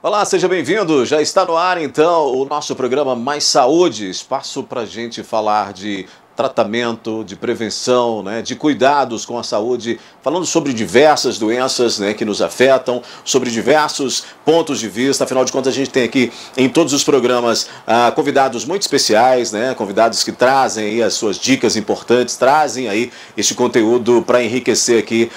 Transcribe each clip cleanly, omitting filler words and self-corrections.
Olá, seja bem-vindo. Já está no ar, então, o nosso programa Mais Saúde, espaço para a gente falar de tratamento, de prevenção, né, de cuidados com a saúde, falando sobre diversas doenças, né, que nos afetam, sobre diversos pontos de vista. Afinal de contas, a gente tem aqui em todos os programas convidados muito especiais, né, convidados que trazem aí as suas dicas importantes, trazem aí este conteúdo para enriquecer aqui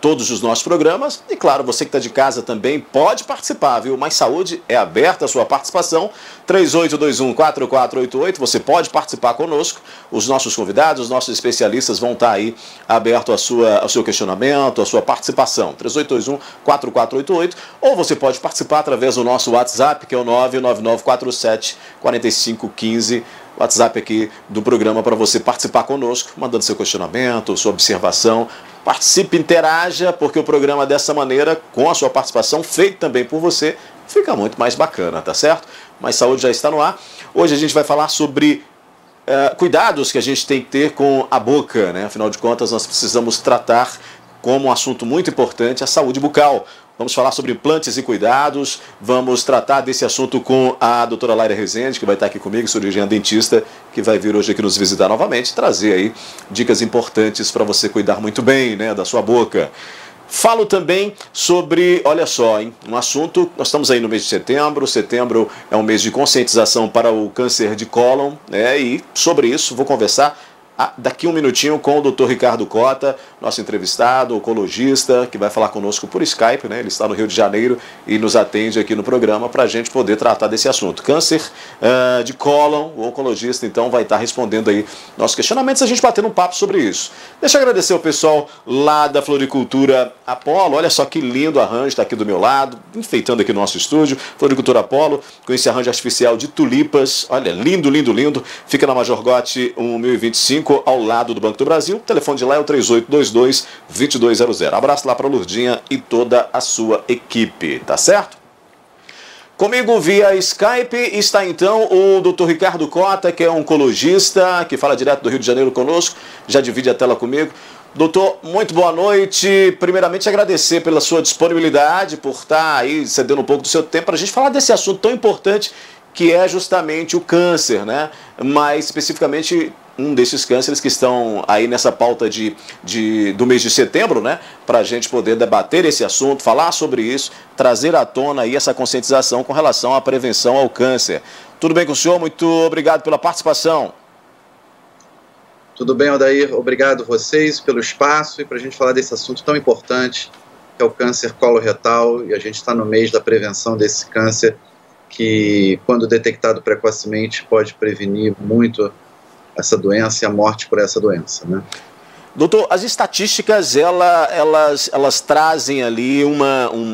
todos os nossos programas. E claro, você que está de casa também pode participar, viu? Mais Saúde é aberta a sua participação. 3821-4488, você pode participar conosco. Os nossos convidados, os nossos especialistas vão estar aí abertos ao seu questionamento, à sua participação. 3821-4488, ou você pode participar através do nosso WhatsApp, que é o 99947-4515, WhatsApp aqui do programa para você participar conosco, mandando seu questionamento, sua observação. Participe, interaja, porque o programa dessa maneira, com a sua participação, feito também por você, fica muito mais bacana, tá certo? Mais Saúde já está no ar. Hoje a gente vai falar sobre cuidados que a gente tem que ter com a boca, né? Afinal de contas, nós precisamos tratar como um assunto muito importante a saúde bucal. Vamos falar sobre implantes e cuidados, vamos tratar desse assunto com a doutora Laira Rezende, que vai estar aqui comigo, cirurgiã dentista, que vai vir hoje aqui nos visitar novamente, trazer aí dicas importantes para você cuidar muito bem, né, da sua boca. Falo também sobre, olha só, hein, um assunto, nós estamos aí no mês de setembro, setembro é um mês de conscientização para o câncer de cólon, né, e sobre isso vou conversar daqui um minutinho com o Dr. Ricardo Cota, nosso entrevistado, oncologista, que vai falar conosco por Skype, né? Ele está no Rio de Janeiro e nos atende aqui no programa para a gente poder tratar desse assunto. Câncer de cólon, o oncologista então vai estar respondendo aí nossos questionamentos, a gente batendo um papo sobre isso. Deixa eu agradecer ao pessoal lá da Floricultura Apolo, olha só que lindo arranjo, está aqui do meu lado, enfeitando aqui no nosso estúdio, Floricultura Apolo, com esse arranjo artificial de tulipas, olha, lindo, lindo, lindo, fica na Major Gotti 1025, ao lado do Banco do Brasil. O telefone de lá é o 3822-2200. Abraço lá para a Lurdinha e toda a sua equipe, tá certo? Comigo via Skype está então o Dr. Ricardo Cota, que é oncologista, que fala direto do Rio de Janeiro conosco, já divide a tela comigo. Doutor, muito boa noite. Primeiramente, agradecer pela sua disponibilidade, por estar aí cedendo um pouco do seu tempo para a gente falar desse assunto tão importante que é justamente o câncer, né? Mais especificamente um desses cânceres que estão aí nessa pauta do mês de setembro, né? Para a gente poder debater esse assunto, falar sobre isso, trazer à tona aí essa conscientização com relação à prevenção ao câncer. Tudo bem com o senhor? Muito obrigado pela participação. Tudo bem, Odair. Obrigado a vocês pelo espaço e para a gente falar desse assunto tão importante, que é o câncer coloretal, e a gente está no mês da prevenção desse câncer, que, quando detectado precocemente, pode prevenir muito essa doença e a morte por essa doença, né? Doutor, as estatísticas, elas trazem ali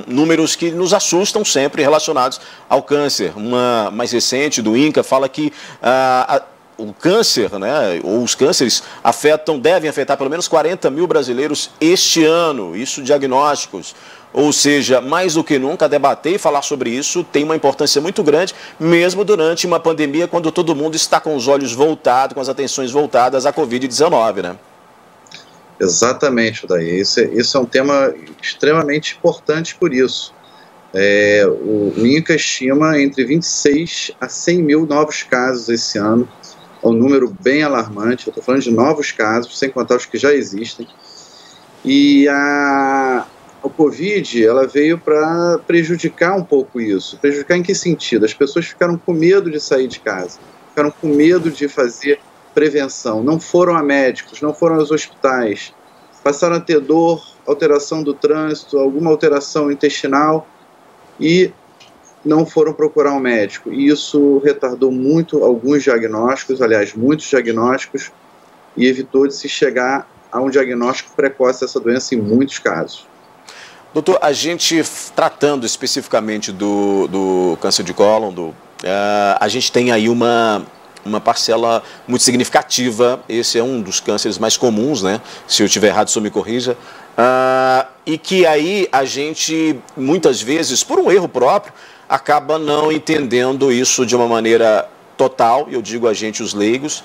números que nos assustam sempre relacionados ao câncer. Uma mais recente do INCA fala que o câncer, né, ou os cânceres devem afetar pelo menos 40 mil brasileiros este ano, isso diagnósticos. Ou seja, mais do que nunca, debater e falar sobre isso tem uma importância muito grande, mesmo durante uma pandemia, quando todo mundo está com os olhos voltados, com as atenções voltadas à Covid-19, né? Exatamente, Odair. Isso é um tema extremamente importante por isso. O INCA estima entre 26 a 100 mil novos casos esse ano, é um número bem alarmante. Eu estou falando de novos casos, sem contar os que já existem. E a Covid, ela veio para prejudicar um pouco isso. Prejudicar em que sentido? As pessoas ficaram com medo de sair de casa, ficaram com medo de fazer prevenção, não foram a médicos, não foram aos hospitais, passaram a ter dor, alteração do trânsito, alguma alteração intestinal e não foram procurar um médico. E isso retardou muito alguns diagnósticos, aliás, muitos diagnósticos, e evitou de se chegar a um diagnóstico precoce dessa doença em muitos casos. Doutor, a gente tratando especificamente do câncer de cólon, a gente tem aí uma parcela muito significativa, esse é um dos cânceres mais comuns, né? Se eu estiver errado, só me corrija. E que aí a gente, muitas vezes, por um erro próprio, acaba não entendendo isso de uma maneira total, eu digo a gente, os leigos,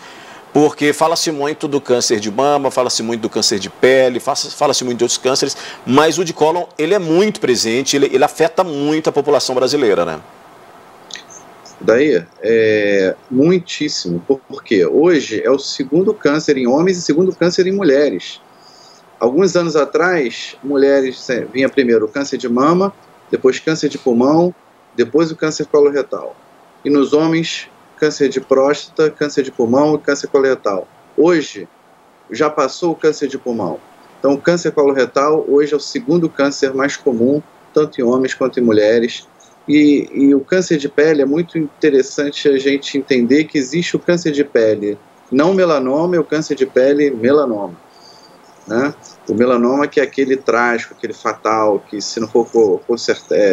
Porque fala-se muito do câncer de mama, fala-se muito do câncer de pele, fala-se muito de outros cânceres, mas o de cólon, ele é muito presente, ele afeta muito a população brasileira, né? Daí, muitíssimo, porque hoje é o segundo câncer em homens e segundo câncer em mulheres. Alguns anos atrás, mulheres vinha primeiro o câncer de mama, depois câncer de pulmão, depois o câncer coloretal. E nos homens, câncer de próstata, câncer de pulmão e câncer coloretal. Hoje, já passou o câncer de pulmão. Então, o câncer coloretal hoje é o segundo câncer mais comum, tanto em homens quanto em mulheres. E o câncer de pele é muito interessante a gente entender que existe o câncer de pele não melanoma e o câncer de pele melanoma, né? O melanoma que é aquele trágico, aquele fatal, que se não for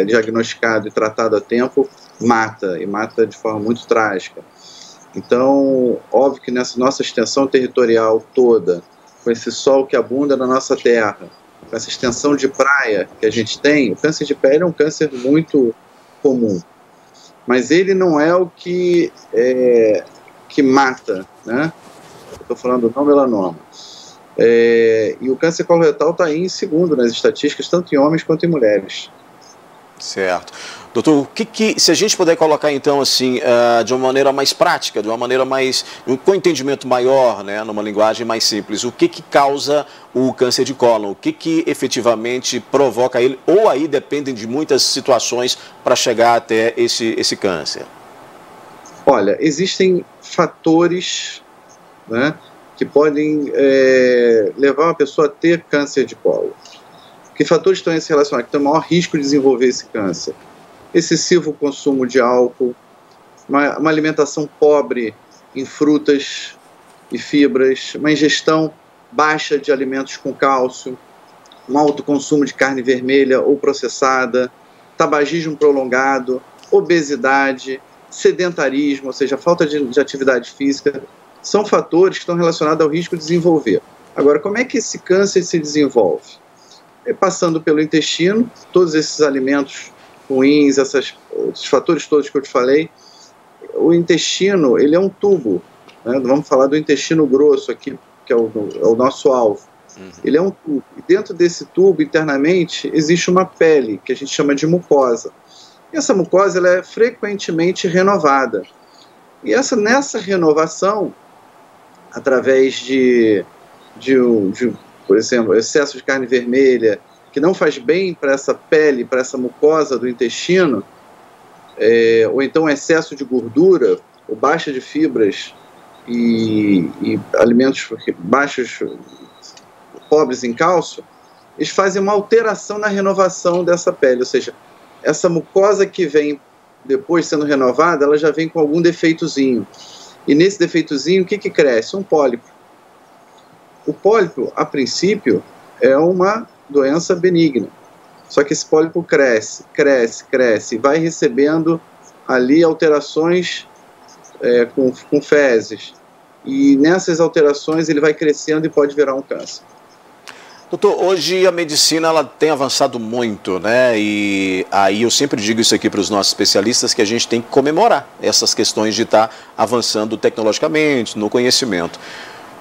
diagnosticado e tratado a tempo, mata, e mata de forma muito trágica. Então, óbvio que nessa nossa extensão territorial toda, com esse sol que abunda na nossa terra, com essa extensão de praia que a gente tem, o câncer de pele é um câncer muito comum, mas ele não é o que mata, né? Estou falando do não melanoma. E o câncer coloretal está aí em segundo nas estatísticas, tanto em homens quanto em mulheres. Certo. Doutor, se a gente puder colocar então assim, de uma maneira mais prática, de uma maneira mais, com entendimento maior, né, numa linguagem mais simples, o que causa o câncer de cólon? O que efetivamente provoca ele? Ou aí dependem de muitas situações para chegar até esse câncer? Olha, existem fatores, né, que podem levar uma pessoa a ter câncer de cólon. Que fatores estão relacionados? Que tem o maior risco de desenvolver esse câncer? Excessivo consumo de álcool, uma alimentação pobre em frutas e fibras, uma ingestão baixa de alimentos com cálcio, um alto consumo de carne vermelha ou processada, tabagismo prolongado, obesidade, sedentarismo, ou seja, falta de atividade física, são fatores que estão relacionados ao risco de desenvolver. Agora, como é que esse câncer se desenvolve? Passando pelo intestino, todos esses alimentos ruins, esses fatores todos que eu te falei. O intestino, ele é um tubo, né? Vamos falar do intestino grosso aqui, que é o nosso alvo. Ele é um tubo, e dentro desse tubo, internamente, existe uma pele, que a gente chama de mucosa. E essa mucosa, ela é frequentemente renovada. E nessa renovação, através por exemplo, excesso de carne vermelha, que não faz bem para essa pele, para essa mucosa do intestino, ou então excesso de gordura, ou baixa de fibras e alimentos baixos, pobres em cálcio, eles fazem uma alteração na renovação dessa pele, ou seja, essa mucosa que vem depois sendo renovada, ela já vem com algum defeitozinho. E nesse defeitozinho, o que cresce? Um pólipo. O pólipo, a princípio, é uma doença benigna. Só que esse pólipo cresce, e vai recebendo ali alterações com fezes. E nessas alterações ele vai crescendo e pode virar um câncer. Doutor, hoje a medicina ela tem avançado muito, né? E aí eu sempre digo isso aqui para os nossos especialistas, que a gente tem que comemorar essas questões de estar avançando tecnologicamente, no conhecimento.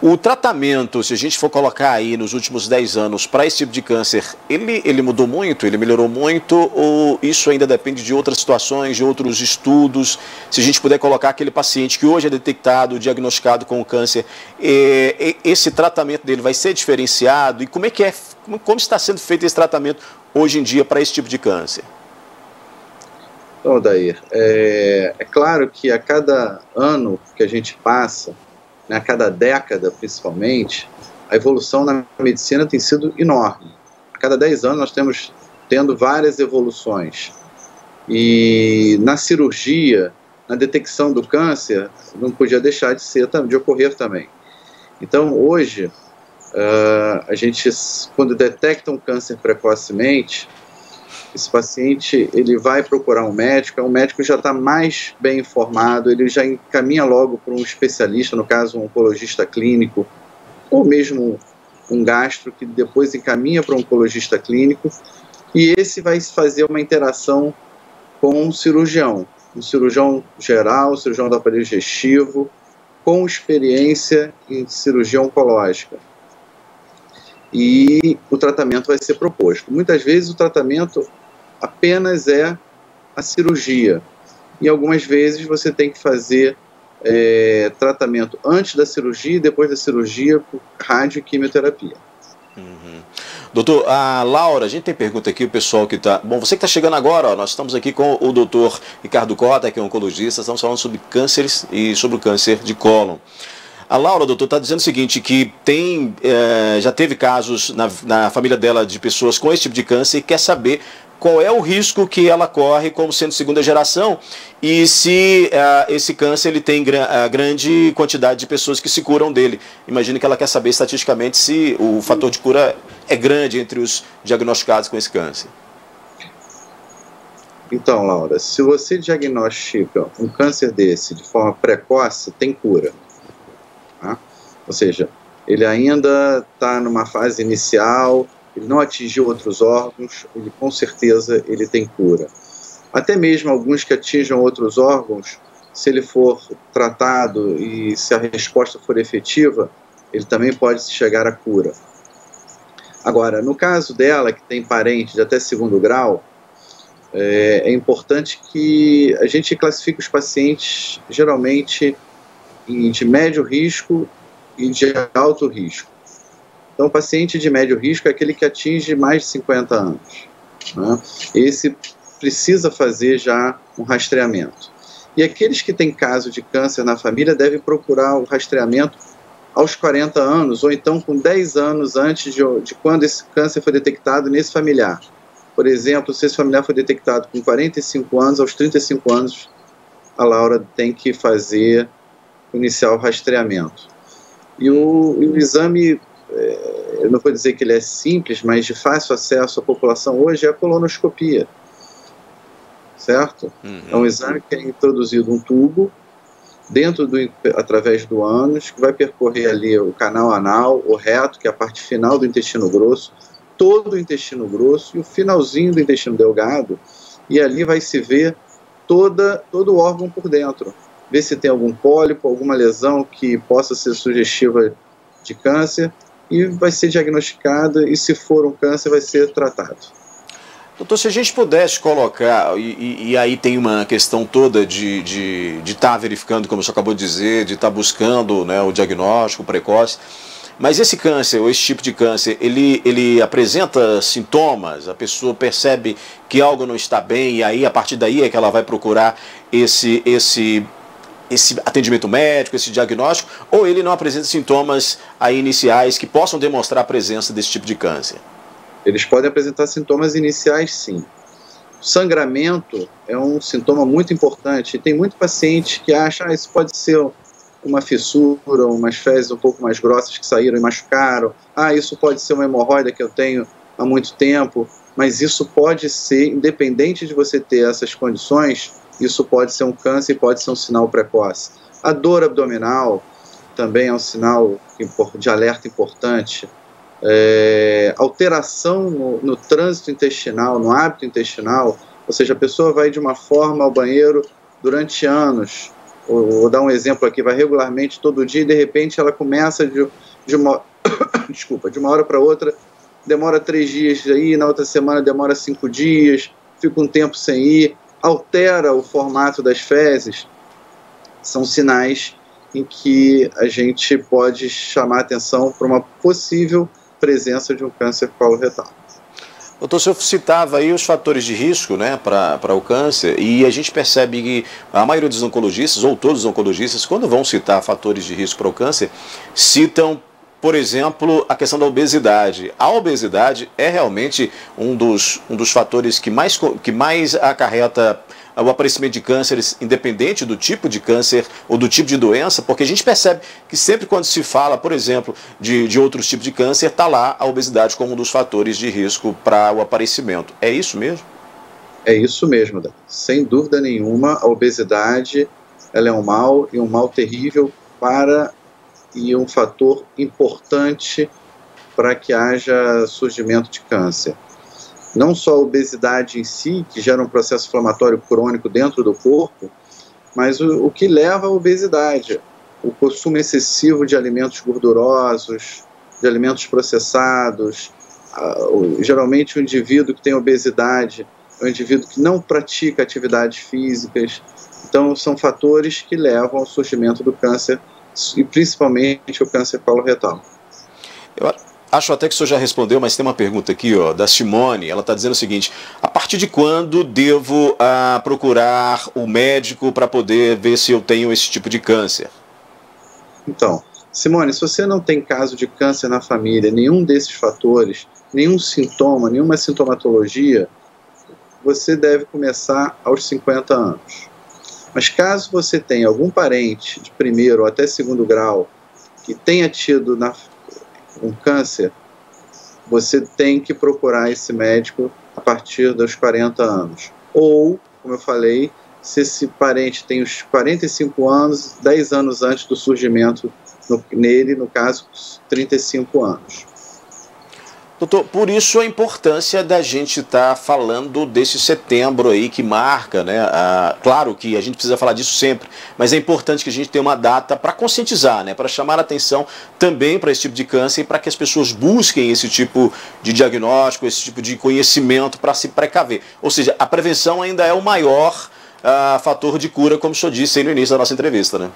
O tratamento, se a gente for colocar aí nos últimos 10 anos para esse tipo de câncer, ele mudou muito, ele melhorou muito, ou isso ainda depende de outras situações, de outros estudos? Se a gente puder colocar aquele paciente que hoje é detectado, diagnosticado com câncer, esse tratamento dele vai ser diferenciado? E como está sendo feito esse tratamento hoje em dia para esse tipo de câncer? Então, Odair, é claro que a cada ano que a gente passa, a cada década principalmente, a evolução na medicina tem sido enorme. A cada 10 anos nós estamos tendo várias evoluções. E na cirurgia, na detecção do câncer, não podia deixar de ocorrer também. Então hoje, a gente, quando detecta um câncer precocemente, esse paciente ele vai procurar um médico, o médico já está mais bem informado, ele já encaminha logo para um especialista, no caso um oncologista clínico, ou mesmo um gastro, que depois encaminha para um oncologista clínico, e esse vai fazer uma interação com um cirurgião geral, um cirurgião do aparelho digestivo, com experiência em cirurgia oncológica. E o tratamento vai ser proposto. Muitas vezes o tratamento apenas é a cirurgia. E algumas vezes você tem que fazer tratamento antes da cirurgia e depois da cirurgia por radioquimioterapia. Uhum. Doutor, a Laura, a gente tem pergunta aqui, o pessoal que está... Bom, você que está chegando agora, ó, nós estamos aqui com o doutor Ricardo Cota, que é oncologista, estamos falando sobre cânceres e sobre o câncer de cólon. A Laura, doutor, está dizendo o seguinte, que já teve casos na família dela de pessoas com esse tipo de câncer e quer saber qual é o risco que ela corre como sendo segunda geração e se esse câncer ele tem grande quantidade de pessoas que se curam dele. Imagino que ela quer saber estatisticamente se o fator de cura é grande entre os diagnosticados com esse câncer. Então, Laura, se você diagnostica um câncer desse de forma precoce, tem cura. Tá? Ou seja, ele ainda está numa fase inicial, ele não atingiu outros órgãos, ele com certeza ele tem cura. Até mesmo alguns que atinjam outros órgãos, se ele for tratado e se a resposta for efetiva, ele também pode chegar à cura. Agora, no caso dela, que tem parente de até 2º grau, é importante que a gente classifique os pacientes geralmente de médio risco e de alto risco. Então, o paciente de médio risco é aquele que atinge mais de 50 anos. Né? Esse precisa fazer já um rastreamento. E aqueles que têm caso de câncer na família devem procurar o rastreamento aos 40 anos, ou então com 10 anos antes de quando esse câncer foi detectado nesse familiar. Por exemplo, se esse familiar foi detectado com 45 anos, aos 35 anos, a Laura tem que iniciar o rastreamento. E o exame... eu não vou dizer que ele é simples, mas de fácil acesso à população hoje é a colonoscopia, certo? Uhum. É um exame que é introduzido um tubo através do ânus, que vai percorrer ali o canal anal, o reto, que é a parte final do intestino grosso, todo o intestino grosso e o finalzinho do intestino delgado, e ali vai se ver todo o órgão por dentro, ver se tem algum pólipo, alguma lesão que possa ser sugestiva de câncer, e vai ser diagnosticada, e se for um câncer, vai ser tratado. Doutor, se a gente pudesse colocar, e aí tem uma questão toda de estar verificando, como o senhor acabou de dizer, de estar buscando, né, o diagnóstico precoce, mas esse câncer, ou esse tipo de câncer, ele apresenta sintomas, a pessoa percebe que algo não está bem, e aí a partir daí é que ela vai procurar esse atendimento médico, esse diagnóstico, ou ele não apresenta sintomas aí iniciais que possam demonstrar a presença desse tipo de câncer? Eles podem apresentar sintomas iniciais, sim. O sangramento é um sintoma muito importante, e tem muito paciente que acha, isso pode ser uma fissura, umas fezes um pouco mais grossas que saíram e machucaram, isso pode ser uma hemorroida que eu tenho há muito tempo, mas isso pode ser, independente de você ter essas condições, isso pode ser um câncer e pode ser um sinal precoce. A dor abdominal também é um sinal de alerta importante. Alteração no trânsito intestinal, no hábito intestinal, ou seja, a pessoa vai de uma forma ao banheiro durante anos, vou dar um exemplo aqui, vai regularmente todo dia e de repente ela começa de uma hora para outra, demora 3 dias de ir, na outra semana demora 5 dias, fica um tempo sem ir, altera o formato das fezes, são sinais em que a gente pode chamar a atenção para uma possível presença de um câncer coloretal. Doutor, o senhor citava aí os fatores de risco, né, para o câncer, e a gente percebe que a maioria dos oncologistas, ou todos os oncologistas, quando vão citar fatores de risco para o câncer, citam, por exemplo, a questão da obesidade. A obesidade é realmente um dos fatores que mais acarreta o aparecimento de cânceres, independente do tipo de câncer ou do tipo de doença, porque a gente percebe que sempre quando se fala, por exemplo, de outros tipos de câncer, está lá a obesidade como um dos fatores de risco para o aparecimento. É isso mesmo? É isso mesmo, Dan. Sem dúvida nenhuma, a obesidade ela é um mal, e um mal terrível e um fator importante para que haja surgimento de câncer. Não só a obesidade em si, que gera um processo inflamatório crônico dentro do corpo, mas o que leva à obesidade. o consumo excessivo de alimentos gordurosos, de alimentos processados. Geralmente o indivíduo que tem obesidade é um indivíduo que não pratica atividades físicas. Então são fatores que levam ao surgimento do câncer, e principalmente o câncer coloretal. Eu acho até que o senhor já respondeu, mas tem uma pergunta aqui, ó, da Simone. Ela está dizendo o seguinte: a partir de quando devo procurar o médico para poder ver se eu tenho esse tipo de câncer? Então, Simone, se você não tem caso de câncer na família, nenhum desses fatores, nenhum sintoma, nenhuma sintomatologia, você deve começar aos 50 anos. Mas caso você tenha algum parente de primeiro ou até segundo grau que tenha tido um câncer, você tem que procurar esse médico a partir dos 40 anos. Ou, como eu falei, se esse parente tem os 45 anos, 10 anos antes do surgimento nele, no caso, 35 anos. Doutor, por isso a importância da gente estar falando desse setembro aí que marca, né? Claro que a gente precisa falar disso sempre, mas é importante que a gente tenha uma data para conscientizar, né? Para chamar a atenção também para esse tipo de câncer e para que as pessoas busquem esse tipo de diagnóstico, esse tipo de conhecimento para se precaver. Ou seja, a prevenção ainda é o maior fator de cura, como o senhor disse aí no início da nossa entrevista, né?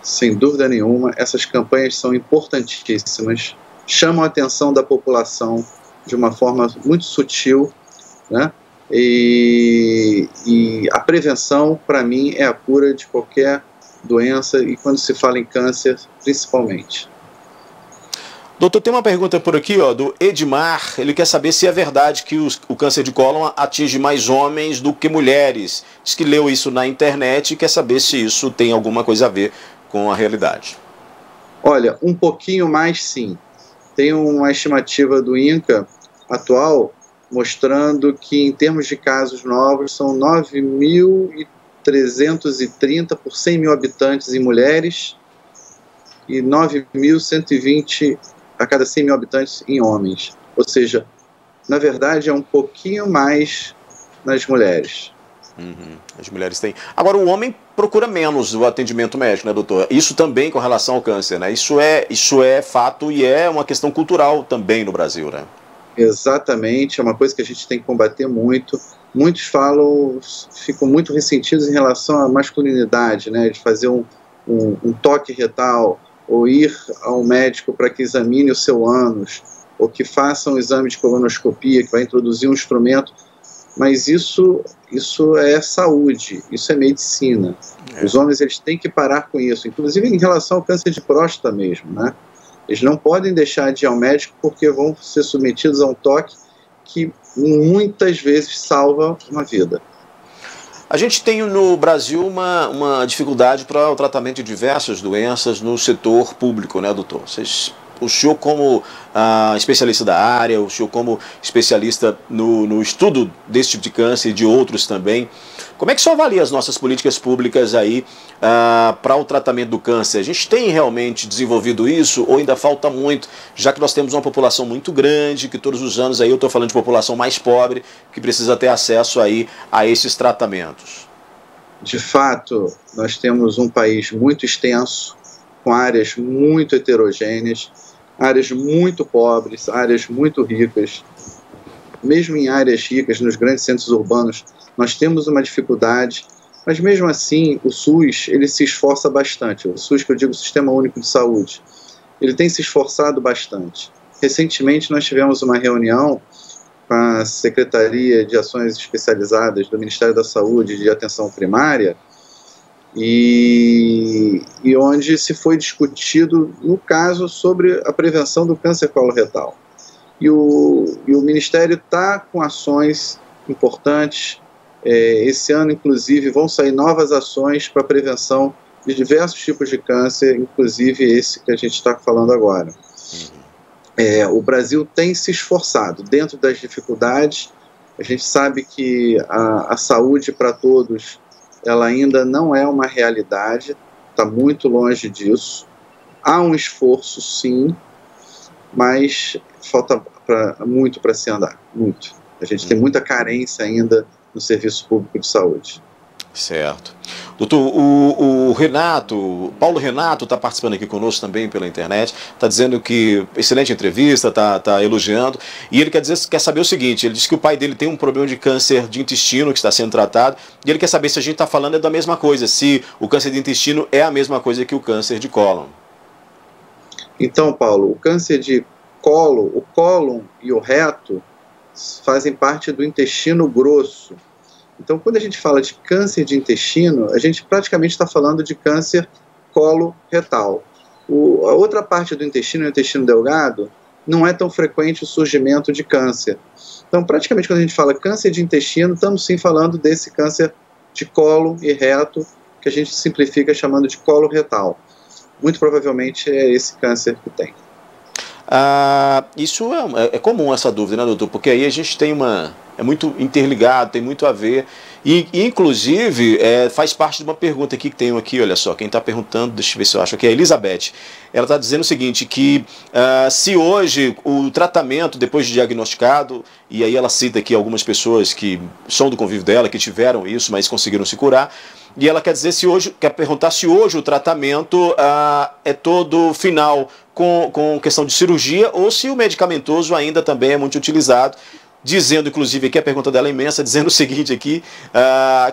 Sem dúvida nenhuma, essas campanhas são importantíssimas, chamam a atenção da população de uma forma muito sutil, né? E a prevenção, para mim, é a cura de qualquer doença, e quando se fala em câncer, principalmente. Doutor, tem uma pergunta por aqui, ó, do Edmar. Ele quer saber se é verdade que o câncer de cólon atinge mais homens do que mulheres. Diz que leu isso na internet e quer saber se isso tem alguma coisa a ver com a realidade. Olha, um pouquinho mais sim. Tem uma estimativa do INCA atual mostrando que, em termos de casos novos, são 9.330 por 100 mil habitantes em mulheres e 9.120 a cada 100 mil habitantes em homens. Ou seja, na verdade, é um pouquinho mais nas mulheres. As mulheres têm. Agora, o homem procura menos o atendimento médico, né, doutor? Isso também com relação ao câncer, né? Isso é fato e é uma questão cultural também no Brasil, né? Exatamente, é uma coisa que a gente tem que combater muito. Muitos ficam muito ressentidos em relação à masculinidade, né? De fazer um toque retal, ou ir ao médico para que examine o seu ânus, ou que faça um exame de colonoscopia, que vai introduzir um instrumento. Mas isso é saúde, isso é medicina. Os homens, eles têm que parar com isso, inclusive em relação ao câncer de próstata mesmo, né? Eles não podem deixar de ir ao médico porque vão ser submetidos a um toque que muitas vezes salva uma vida. A gente tem no Brasil uma dificuldade para o tratamento de diversas doenças no setor público, né, doutor? O senhor como especialista da área, o senhor como especialista no estudo desse tipo de câncer e de outros também, como é que o senhor avalia as nossas políticas públicas aí para o tratamento do câncer? A gente tem realmente desenvolvido isso ou ainda falta muito, já que nós temos uma população muito grande, que todos os anos aí eu estou falando de população mais pobre, que precisa ter acesso aí a esses tratamentos? De fato, nós temos um país muito extenso, com áreas muito heterogêneas, áreas muito pobres, áreas muito ricas. Mesmo em áreas ricas, nos grandes centros urbanos, nós temos uma dificuldade, mas mesmo assim o SUS, ele se esforça bastante. O SUS, que eu digo, o Sistema Único de Saúde, ele tem se esforçado bastante. Recentemente nós tivemos uma reunião com a Secretaria de Ações Especializadas do Ministério da Saúde de Atenção Primária, e onde se foi discutido, no caso, sobre a prevenção do câncer coloretal. E o Ministério está com ações importantes. Esse ano, inclusive, vão sair novas ações para a prevenção de diversos tipos de câncer, inclusive esse que a gente está falando agora. O Brasil tem se esforçado dentro das dificuldades. A gente sabe que a saúde para todos, ela ainda não é uma realidade, está muito longe disso. Há um esforço, sim, mas falta muito para se andar, muito. A gente tem muita carência ainda no serviço público de saúde. Certo. Doutor, o Renato, o Paulo Renato está participando aqui conosco também pela internet, está dizendo que excelente entrevista, está elogiando, e ele quer saber o seguinte, ele disse que o pai dele tem um problema de câncer de intestino que está sendo tratado, e ele quer saber se a gente está falando da mesma coisa, se o câncer de intestino é a mesma coisa que o câncer de cólon. Então, Paulo, o câncer de cólon, o cólon e o reto fazem parte do intestino grosso. Então, quando a gente fala de câncer de intestino, a gente praticamente está falando de câncer coloretal. A outra parte do intestino, o intestino delgado, não é tão frequente o surgimento de câncer. Então, praticamente, quando a gente fala câncer de intestino, estamos sim falando desse câncer de cólon e reto, que a gente simplifica chamando de coloretal. Muito provavelmente é esse câncer que tem. Isso é comum, essa dúvida, né, doutor? Porque aí a gente tem é muito interligado, tem muito a ver. E inclusive, faz parte de uma pergunta aqui que tenho aqui, olha só, quem está perguntando, deixa eu ver se eu acho aqui, é a Elizabeth. Ela está dizendo o seguinte, que se hoje o tratamento, depois de diagnosticado, e aí ela cita aqui algumas pessoas que são do convívio dela, que tiveram isso, mas conseguiram se curar, e ela quer perguntar se hoje o tratamento é todo final com questão de cirurgia, ou se o medicamentoso ainda também é muito utilizado, dizendo, inclusive, aqui a pergunta dela é imensa, dizendo o seguinte aqui,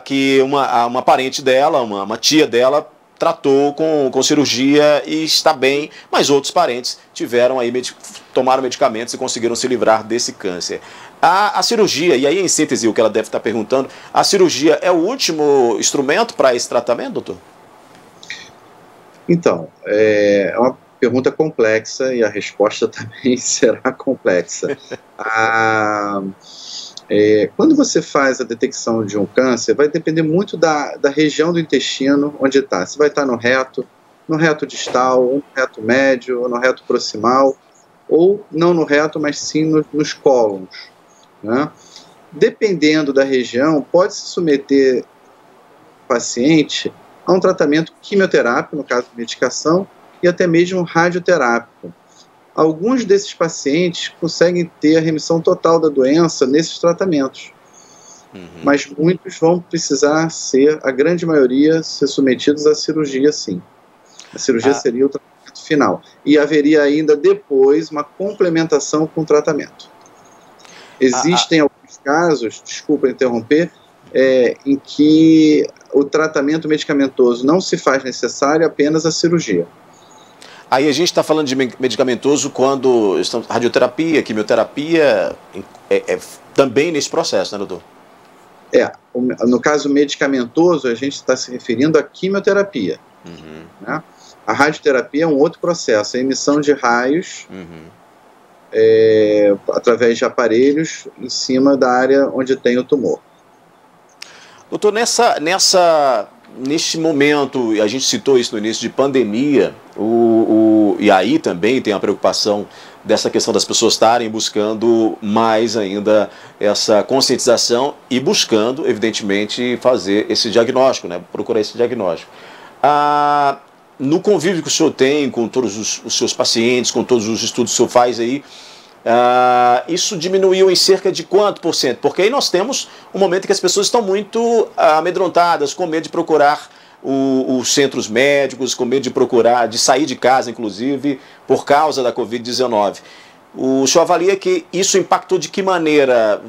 que uma parente dela, uma tia dela, tratou com cirurgia e está bem, mas outros parentes tomaram medicamentos e conseguiram se livrar desse câncer. A cirurgia, e aí em síntese o que ela deve estar perguntando, a cirurgia é o último instrumento para esse tratamento, doutor? Então, é uma pergunta complexa e a resposta também será complexa. Quando você faz a detecção de um câncer, vai depender muito da região do intestino onde está. Se vai estar no reto distal, ou no reto médio, ou no reto proximal, ou não no reto, mas sim nos cólons, né? Dependendo da região, pode-se submeter o paciente a um tratamento quimioterápico, no caso de medicação, e até mesmo radioterápico. Alguns desses pacientes conseguem ter a remissão total da doença nesses tratamentos. Mas muitos vão precisar a grande maioria, ser submetidos à cirurgia, sim. A cirurgia seria o tratamento final. E haveria ainda depois uma complementação com o tratamento. Existem alguns casos, desculpa interromper, em que o tratamento medicamentoso não se faz necessário, apenas a cirurgia. Aí a gente está falando de medicamentoso quando radioterapia, quimioterapia, também nesse processo, né, doutor? No caso medicamentoso, a gente está se referindo à quimioterapia. Né? A radioterapia é um outro processo, a emissão de raios através de aparelhos em cima da área onde tem o tumor. Doutor, neste momento, a gente citou isso no início de pandemia, e aí também tem a preocupação dessa questão das pessoas estarem buscando mais ainda essa conscientização e buscando, evidentemente, fazer esse diagnóstico, né? Procurar esse diagnóstico. No convívio que o senhor tem com todos os seus pacientes, com todos os estudos que o senhor faz aí, isso diminuiu em cerca de quanto por cento? Porque aí nós temos um momento em que as pessoas estão muito amedrontadas, com medo de procurar os centros médicos, com medo de sair de casa, inclusive, por causa da Covid-19. O senhor avalia que isso impactou de que maneira?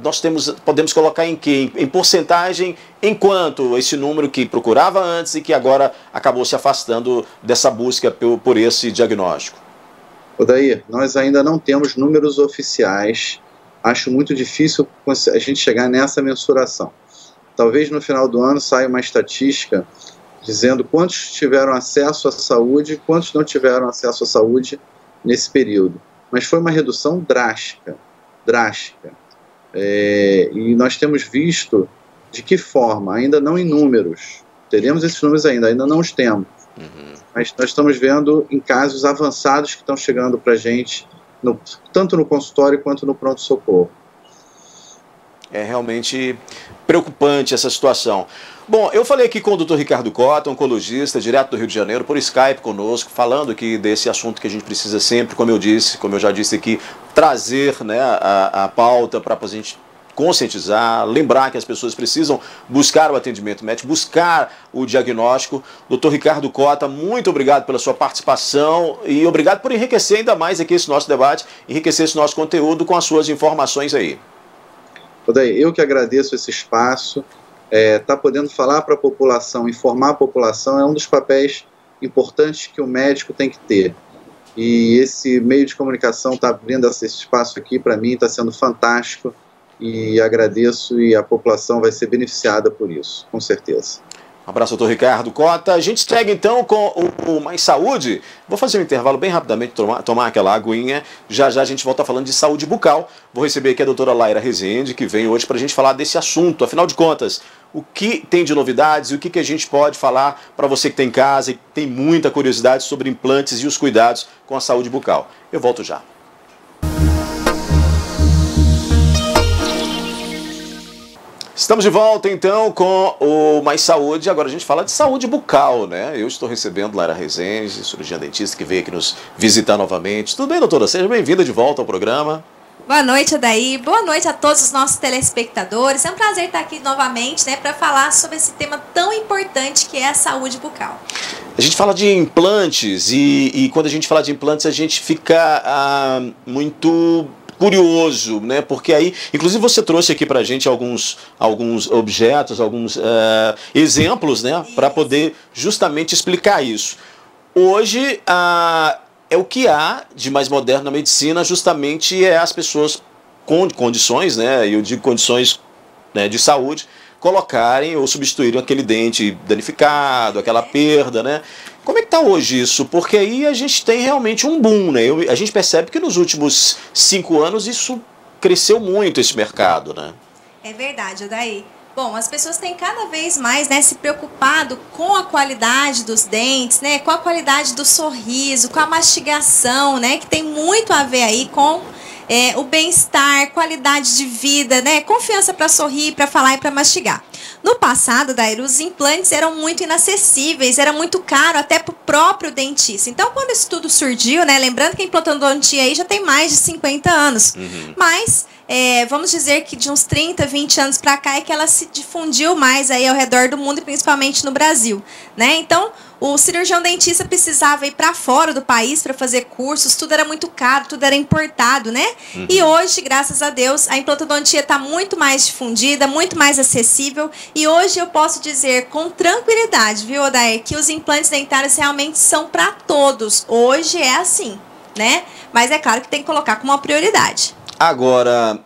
Podemos colocar em que? Em porcentagem, enquanto esse número que procurava antes e que agora acabou se afastando dessa busca por esse diagnóstico? Odair, nós ainda não temos números oficiais. Acho muito difícil a gente chegar nessa mensuração. Talvez no final do ano saia uma estatística dizendo quantos tiveram acesso à saúde e quantos não tiveram acesso à saúde nesse período. Mas foi uma redução drástica. E nós temos visto de que forma, ainda não em números. Teremos esses números ainda não os temos. Mas nós estamos vendo em casos avançados que estão chegando para a gente, tanto no consultório quanto no pronto-socorro. É realmente preocupante essa situação. Bom, eu falei aqui com o Dr. Ricardo Cota, oncologista, direto do Rio de Janeiro, por Skype conosco, falando aqui desse assunto que a gente precisa sempre, como eu já disse aqui, trazer, né, a pauta para a gente conscientizar, lembrar que as pessoas precisam buscar o atendimento médico, buscar o diagnóstico. Dr. Ricardo Cota, muito obrigado pela sua participação e obrigado por enriquecer ainda mais aqui esse nosso debate, enriquecer esse nosso conteúdo com as suas informações aí. Odair, eu que agradeço esse espaço. Tá podendo falar para a população, informar a população é um dos papéis importantes que o médico tem que ter. E esse meio de comunicação está abrindo esse espaço aqui para mim, está sendo fantástico e agradeço, e a população vai ser beneficiada por isso, com certeza. Um abraço, doutor Ricardo Cota. A gente segue então com o Mais Saúde. Vou fazer um intervalo bem rapidamente, tomar aquela aguinha. Já já a gente volta falando de saúde bucal. Vou receber aqui a doutora Laira Rezende, que vem hoje para a gente falar desse assunto. Afinal de contas, o que tem de novidades e o que a gente pode falar para você que tem em casa e tem muita curiosidade sobre implantes e os cuidados com a saúde bucal. Eu volto já. Estamos de volta, então, com o Mais Saúde. Agora a gente fala de saúde bucal, né? Eu estou recebendo Laira Rezende, cirurgiã dentista, que veio aqui nos visitar novamente. Tudo bem, doutora? Seja bem-vinda de volta ao programa. Boa noite, Odair. Boa noite a todos os nossos telespectadores. É um prazer estar aqui novamente, né, para falar sobre esse tema tão importante que é a saúde bucal. A gente fala de implantes e quando a gente fala de implantes a gente fica muito curioso, né? Porque aí, inclusive você trouxe aqui pra gente alguns objetos, alguns exemplos, né? Para poder justamente explicar isso. Hoje, é o que há de mais moderno na medicina, justamente as pessoas com condições, né? Eu digo condições, né, de saúde, colocarem ou substituírem aquele dente danificado, aquela perda, né? Como é que está hoje isso? Porque aí a gente tem realmente um boom, né? A gente percebe que nos últimos 5 anos isso cresceu muito, esse mercado, né? É verdade, Odair. Bom, as pessoas têm cada vez mais, né, se preocupado com a qualidade dos dentes, né, com a qualidade do sorriso, com a mastigação, né, que tem muito a ver aí com o bem-estar, qualidade de vida, né, confiança para sorrir, para falar e para mastigar. No passado, Dair, os implantes eram muito inacessíveis, era muito caro até para o próprio dentista. Então, quando isso tudo surgiu, né, lembrando que a implantodontia aí já tem mais de 50 anos, mas vamos dizer que de uns 30, 20 anos para cá é que ela se difundiu mais aí ao redor do mundo e principalmente no Brasil, né? Então, o cirurgião dentista precisava ir para fora do país para fazer cursos, tudo era muito caro, tudo era importado, né? E hoje, graças a Deus, a implantodontia está muito mais difundida, muito mais acessível, e hoje eu posso dizer com tranquilidade, viu, Odair, que os implantes dentários realmente são para todos. Hoje é assim, né? Mas é claro que tem que colocar como uma prioridade. Agora,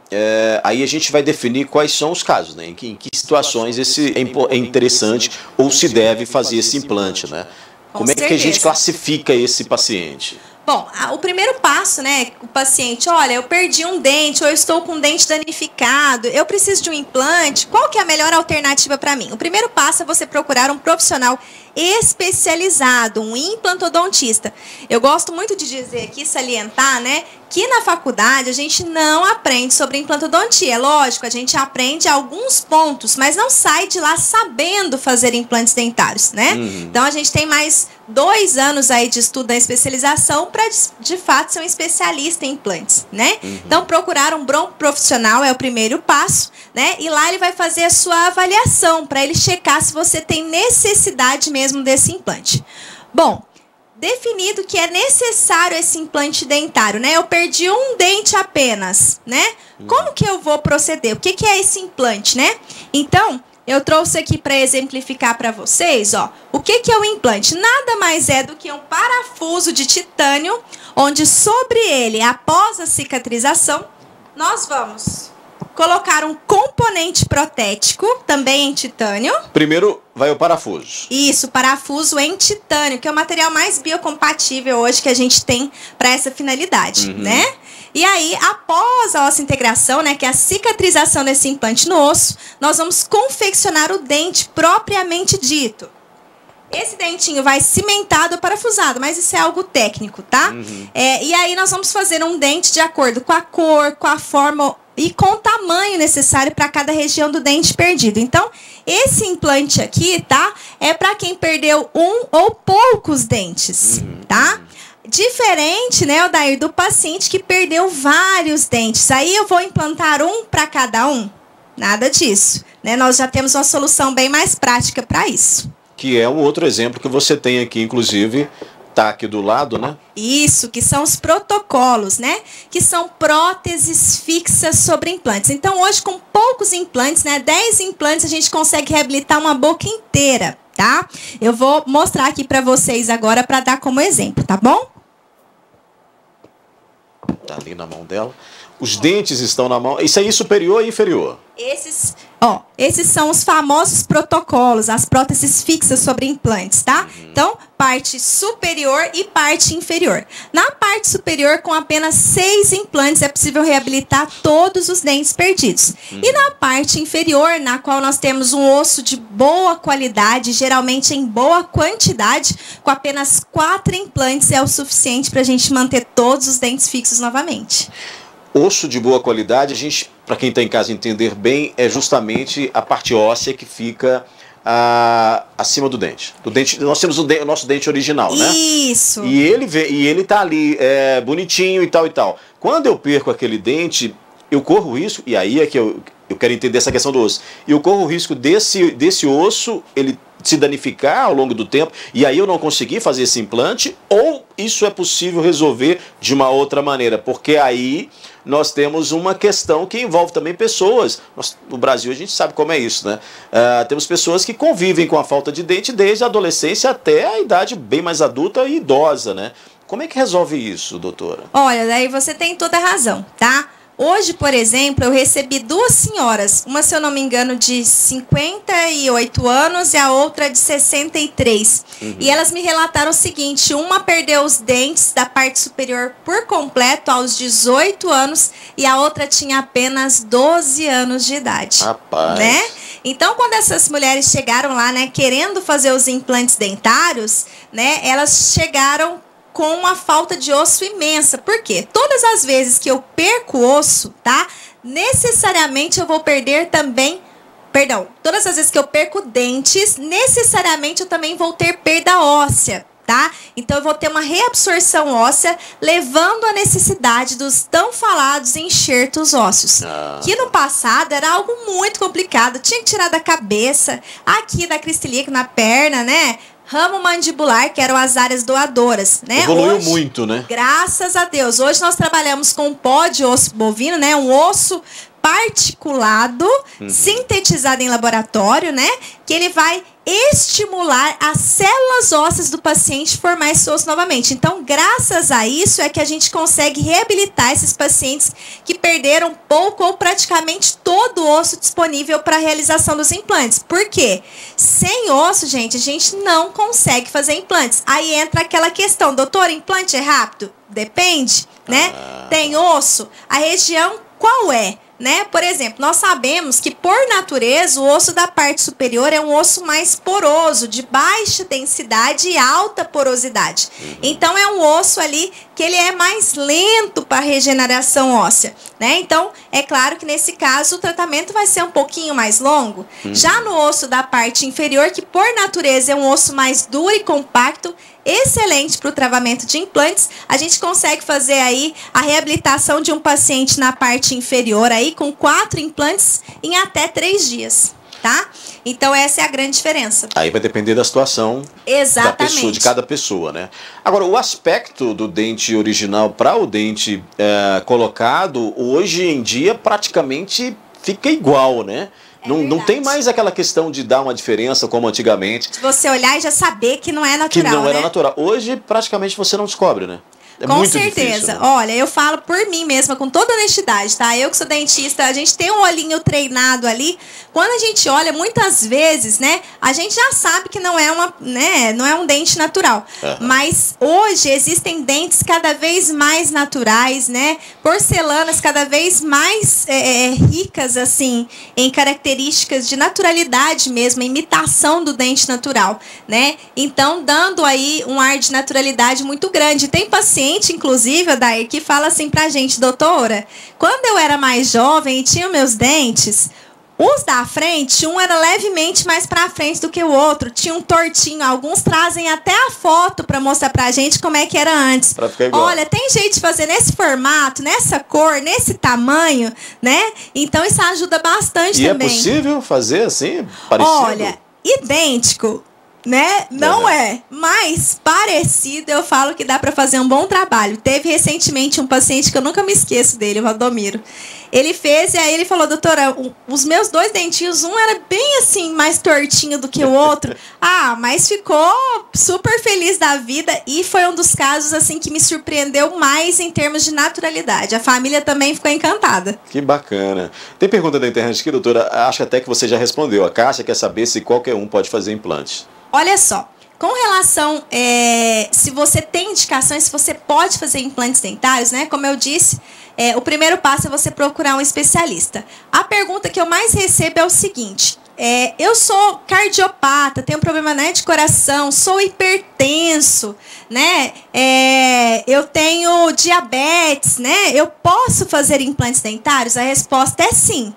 aí a gente vai definir quais são os casos, né? Em que situações é interessante ou se deve fazer esse implante, né? Como é que a gente classifica esse paciente? Bom, o primeiro passo, né, o paciente, olha, eu perdi um dente ou eu estou com um dente danificado, eu preciso de um implante, qual que é a melhor alternativa para mim? O primeiro passo é você procurar um profissional especializado, um implantodontista. Eu gosto muito de dizer aqui, salientar, né, que na faculdade a gente não aprende sobre implantodontia. É lógico, a gente aprende alguns pontos, mas não sai de lá sabendo fazer implantes dentários, né? Então a gente tem mais 2 anos aí de estudo da especialização para de fato ser um especialista em implantes, né? Então procurar um bom profissional é o primeiro passo, né? E lá ele vai fazer a sua avaliação para ele checar se você tem necessidade mesmo desse implante. Bom, definido que é necessário esse implante dentário, né? Eu perdi um dente apenas, né? Como que eu vou proceder? O que é esse implante, né? Então, eu trouxe aqui para exemplificar para vocês, ó, o que é o implante? Nada mais é do que um parafuso de titânio, onde sobre ele, após a cicatrização, nós vamos colocar um componente protético, também em titânio. Primeiro vai o parafuso. Isso, parafuso em titânio, que é o material mais biocompatível hoje que a gente tem para essa finalidade, né? E aí, após a ossa integração, né, que é a cicatrização desse implante no osso, nós vamos confeccionar o dente propriamente dito. Esse dentinho vai cimentado ou parafusado, mas isso é algo técnico, tá? E aí nós vamos fazer um dente de acordo com a cor, com a forma e com o tamanho necessário para cada região do dente perdido. Então, esse implante aqui, tá? É para quem perdeu um ou poucos dentes, tá? Diferente, né, Odair, do paciente que perdeu vários dentes. Aí eu vou implantar um para cada um. nada disso. Né? Nós já temos uma solução bem mais prática para isso. Que é um outro exemplo que você tem aqui, inclusive, tá aqui do lado, né? Isso, que são os protocolos, né? Que são próteses fixas sobre implantes. Então, hoje, com poucos implantes, né? 10 implantes, a gente consegue reabilitar uma boca inteira, tá? Eu vou mostrar aqui para vocês agora para dar como exemplo, tá bom? Tá ali na mão dela. Os dentes estão na mão. Isso aí, superior e inferior? Esses são os famosos protocolos, as próteses fixas sobre implantes, tá? Então, parte superior e parte inferior. Na parte superior, com apenas 6 implantes, é possível reabilitar todos os dentes perdidos. E na parte inferior, na qual nós temos um osso de boa qualidade, geralmente em boa quantidade, com apenas 4 implantes é o suficiente para a gente manter todos os dentes fixos novamente. Osso de boa qualidade, a gente, para quem está em casa entender bem, é justamente a parte óssea que fica acima do dente. Nós temos o nosso dente original, né? Isso. E ele tá ali bonitinho e tal e tal. Quando eu perco aquele dente, eu corro o risco, e aí é que eu quero entender essa questão do osso. Eu corro o risco desse osso, ele se danificar ao longo do tempo, e aí eu não conseguir fazer esse implante, ou isso é possível resolver de uma outra maneira? Porque aí nós temos uma questão que envolve também pessoas. No Brasil a gente sabe como é isso, né? Temos pessoas que convivem com a falta de dente desde a adolescência até a idade bem mais adulta e idosa, né? Como é que resolve isso, doutora? Olha, daí você tem toda a razão, tá? Hoje, por exemplo, eu recebi 2 senhoras, uma, se eu não me engano, de 58 anos e a outra de 63. E elas me relataram o seguinte: uma perdeu os dentes da parte superior por completo aos 18 anos e a outra tinha apenas 12 anos de idade. Rapaz. Né? Então, quando essas mulheres chegaram lá, né, querendo fazer os implantes dentários, né, elas chegaram com uma falta de osso imensa. Por quê? Todas as vezes que eu perco osso, tá? Necessariamente eu vou perder também... Perdão, todas as vezes que eu perco dentes, necessariamente eu também vou ter perda óssea, tá? Então eu vou ter uma reabsorção óssea, levando à necessidade dos tão falados enxertos ósseos. Que no passado era algo muito complicado. Tinha que tirar da cabeça, aqui da cristilíaco, na perna, né? Ramo mandibular, que eram as áreas doadoras, né? Evoluiu hoje, muito, né? Graças a Deus. Hoje nós trabalhamos com pó de osso bovino, né? Um osso particulado, sintetizado em laboratório, né? Que ele vai estimular as células ósseas do paciente formar esse osso novamente. Então, graças a isso é que a gente consegue reabilitar esses pacientes que perderam pouco ou praticamente todo o osso disponível para a realização dos implantes. Por quê? Sem osso, gente, a gente não consegue fazer implantes. Aí entra aquela questão: doutor, implante é rápido? Depende, né? Tem osso? A região qual é? Né? Por exemplo, nós sabemos que, por natureza, o osso da parte superior é um osso mais poroso, de baixa densidade e alta porosidade. Então, é um osso ali que ele é mais lento para a regeneração óssea, né? Então, é claro que nesse caso o tratamento vai ser um pouquinho mais longo. Já no osso da parte inferior, que por natureza é um osso mais duro e compacto, excelente para o travamento de implantes, a gente consegue fazer aí a reabilitação de um paciente na parte inferior aí com 4 implantes em até 3 dias, tá? Então essa é a grande diferença. Aí vai depender da situação da pessoa, de cada pessoa, né? Agora, o aspecto do dente original para o dente colocado, hoje em dia praticamente fica igual, né? Não tem mais aquela questão de dar uma diferença como antigamente. Se você olhar e já saber que não é natural, que não né? era natural. Hoje, praticamente, você não descobre, né? É com muito certeza. Difícil, né? Olha, eu falo por mim mesma, com toda honestidade, tá? Eu que sou dentista, a gente tem um olhinho treinado ali. Quando a gente olha, muitas vezes, né, a gente já sabe que não é não é um dente natural. Mas hoje existem dentes cada vez mais naturais, né? Porcelanas cada vez mais ricas, assim, em características de naturalidade mesmo, imitação do dente natural, né? Então, dando aí um ar de naturalidade muito grande. Tem paciente, inclusive, Adair, que fala assim pra gente: doutora, quando eu era mais jovem e tinha meus dentes, Os da frente, um era levemente mais pra frente do que o outro. Tinha um tortinho. Alguns trazem até a foto pra mostrar pra gente como é que era antes. Pra ficar igual. Olha, tem jeito de fazer nesse formato, nessa cor, nesse tamanho, né? Então isso ajuda bastante também. E é possível fazer assim, parecido? Olha, idêntico, né? Não é, mas parecido, eu falo que dá para fazer um bom trabalho. Teve recentemente um paciente que eu nunca me esqueço dele, o Valdomiro. Ele fez e aí ele falou: doutora, os meus 2 dentinhos, um era bem assim, mais tortinho do que o outro. Mas ficou super feliz da vida e foi um dos casos assim que me surpreendeu mais em termos de naturalidade. A família também ficou encantada. Que bacana. Tem pergunta da internet aqui, doutora, acho até que você já respondeu. A Cássia quer saber se qualquer um pode fazer implante. Olha só, com relação, se você tem indicações, se você pode fazer implantes dentários, né? Como eu disse, o primeiro passo é você procurar um especialista. A pergunta que eu mais recebo é o seguinte: eu sou cardiopata, tenho problema, né, de coração, sou hipertenso, né? Eu tenho diabetes, né? Eu posso fazer implantes dentários? A resposta é sim.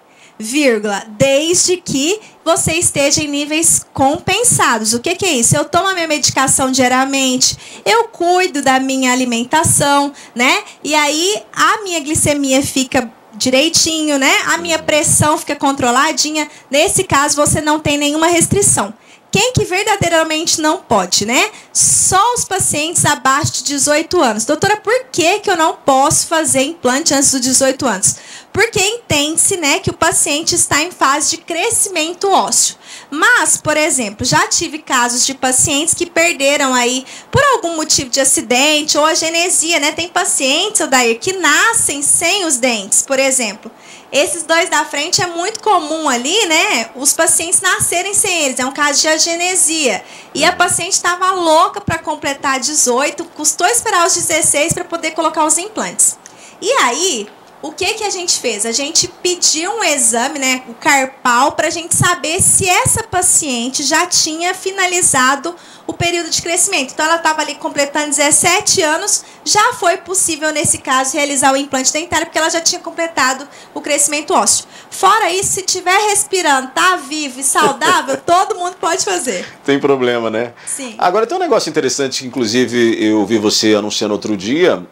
Desde que você esteja em níveis compensados. O que é isso? Eu tomo a minha medicação diariamente, eu cuido da minha alimentação, né? E aí a minha glicemia fica direitinho, né? A minha pressão fica controladinha. Nesse caso, você não tem nenhuma restrição. Quem que verdadeiramente não pode, né? Só os pacientes abaixo de 18 anos. Doutora, por que eu não posso fazer implante antes dos 18 anos? Porque entende-se, né, que o paciente está em fase de crescimento ósseo. Mas, por exemplo, já tive casos de pacientes que perderam aí por algum motivo de acidente ou agenesia, né? Tem pacientes, Odair, que nascem sem os dentes, por exemplo. Esses 2 da frente é muito comum ali, né? Os pacientes nascerem sem eles. É um caso de agenesia. E a paciente estava louca para completar 18, custou esperar os 16 para poder colocar os implantes. E aí, o que a gente fez? A gente pediu um exame, né, o carpal, para a gente saber se essa paciente já tinha finalizado o período de crescimento. Então, ela estava ali completando 17 anos, já foi possível, nesse caso, realizar o implante dentário, porque ela já tinha completado o crescimento ósseo. Fora isso, se estiver respirando, tá vivo e saudável, todo mundo pode fazer. Tem problema, né? Sim. Agora, tem um negócio interessante que, inclusive, eu vi você anunciando outro dia,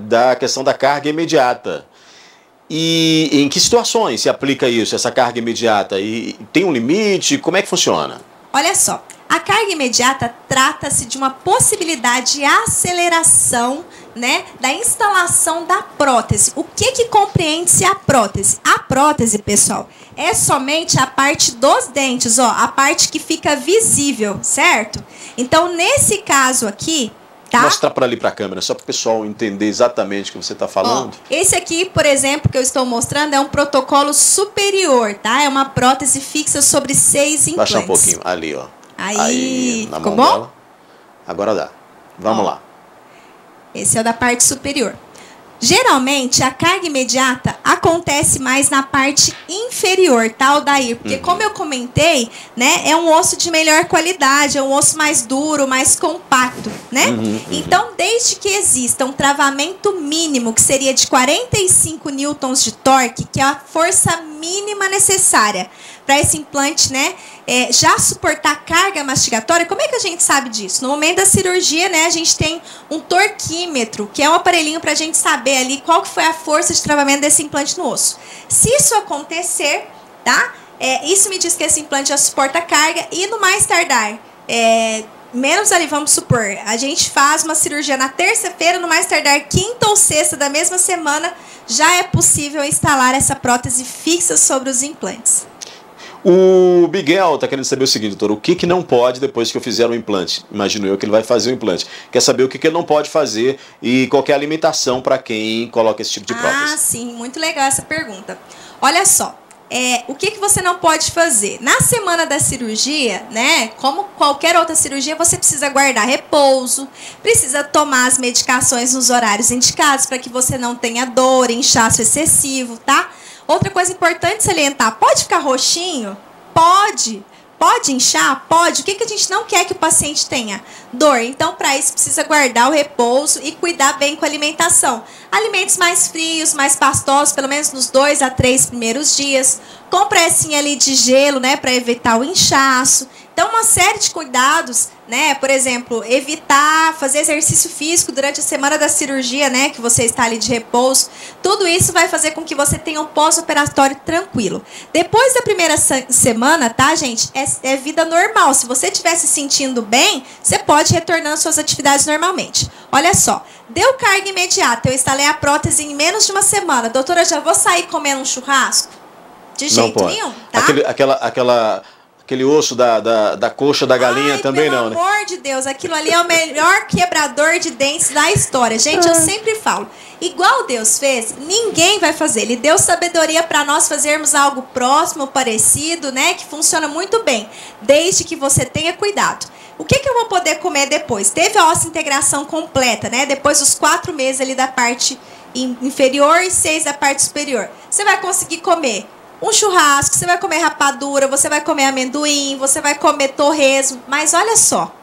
da questão da carga imediata. E em que situações se aplica isso, essa carga imediata? E tem um limite? Como é que funciona? Olha só, a carga imediata trata-se de uma possibilidade de aceleração, né, da instalação da prótese. O que compreende-se a prótese? A prótese, pessoal, é somente a parte dos dentes, ó, a parte que fica visível, certo? Então, nesse caso aqui, tá? Mostrar para ali para a câmera, só para o pessoal entender exatamente o que você está falando. Ó, esse aqui, por exemplo, que eu estou mostrando, é um protocolo superior, tá? É uma prótese fixa sobre 6 implantes. Baixa um pouquinho, ali, ó. Aí na ficou mão bom? dela. Agora dá. Vamos lá. Esse é o da parte superior. Geralmente, a carga imediata acontece mais na parte inferior, tá, Odair? Porque, como eu comentei, né, é um osso de melhor qualidade, é um osso mais duro, mais compacto, né? Então, desde que exista um travamento mínimo, que seria de 45 newtons de torque, que é a força mínima necessária para esse implante, né, já suportar carga mastigatória. Como é que a gente sabe disso? No momento da cirurgia, né, a gente tem um torquímetro, que é um aparelhinho para a gente saber ali qual que foi a força de travamento desse implante no osso. Se isso acontecer, tá? Isso me diz que esse implante já suporta carga e no mais tardar, menos ali, vamos supor, a gente faz uma cirurgia na terça-feira, no mais tardar quinta ou sexta da mesma semana, já é possível instalar essa prótese fixa sobre os implantes. O Miguel está querendo saber o seguinte, doutor, o que não pode depois que eu fizer o implante? Imagino eu que ele vai fazer o implante. Quer saber o que ele não pode fazer e qual que é a limitação para quem coloca esse tipo de prótese? Ah, sim, muito legal essa pergunta. Olha só, o que você não pode fazer? Na semana da cirurgia, né, como qualquer outra cirurgia, você precisa guardar repouso, precisa tomar as medicações nos horários indicados para que você não tenha dor, inchaço excessivo, tá? Outra coisa importante salientar, pode ficar roxinho? Pode Pode inchar? Pode. O que a gente não quer que o paciente tenha? Dor. Então, para isso, precisa guardar o repouso e cuidar bem com a alimentação. Alimentos mais frios, mais pastosos, pelo menos nos 2 a 3 primeiros dias. Compressinha ali de gelo, né, para evitar o inchaço. Então, uma série de cuidados, né? Por exemplo, evitar fazer exercício físico durante a semana da cirurgia, né? Que você está ali de repouso. Tudo isso vai fazer com que você tenha um pós-operatório tranquilo. Depois da primeira semana, tá, gente? É vida normal. Se você estiver se sentindo bem, você pode retornar às suas atividades normalmente. Olha só, deu carga imediata. Eu instalei a prótese em menos de uma semana. Doutora, já vou sair comendo um churrasco? De jeito nenhum, tá? Aquele osso da coxa da galinha também não, né? Pelo amor de Deus, aquilo ali é o melhor quebrador de dentes da história. Gente, eu sempre falo, igual Deus fez, ninguém vai fazer. Ele deu sabedoria para nós fazermos algo próximo, parecido, né? Que funciona muito bem, desde que você tenha cuidado. O que eu vou poder comer depois? Teve a osseointegração completa, né? Depois dos 4 meses ali da parte inferior e 6 da parte superior. Você vai conseguir comer um churrasco, você vai comer rapadura, você vai comer amendoim, você vai comer torresmo. Mas olha só,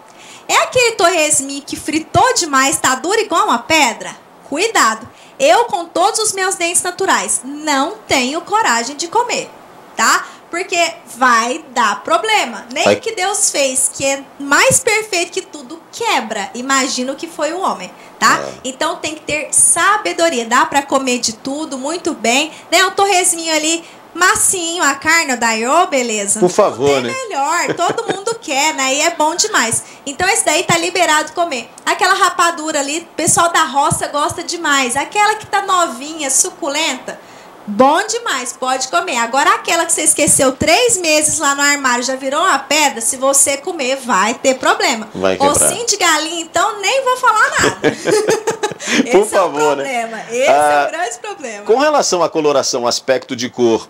é aquele torresminho que fritou demais, tá duro igual uma pedra? Cuidado. Eu, com todos os meus dentes naturais, não tenho coragem de comer, tá? Porque vai dar problema. Nem o que Deus fez, que é mais perfeito que tudo, quebra. Imagina o que foi o homem, tá? Então tem que ter sabedoria. Dá pra comer de tudo, muito bem. Né? Um torresminho ali, massinho, a carne, daí, beleza. Por favor, né? Melhor, todo mundo quer, né? E é bom demais. Então esse daí tá liberado comer. Aquela rapadura ali, o pessoal da roça gosta demais. Aquela que tá novinha, suculenta, bom demais, pode comer. Agora aquela que você esqueceu 3 meses lá no armário, já virou uma pedra, se você comer, vai ter problema. Vai quebrar. Ossinho de galinha, então, nem vou falar nada. Por favor, né? Esse é o grande problema. Com relação à coloração, aspecto de cor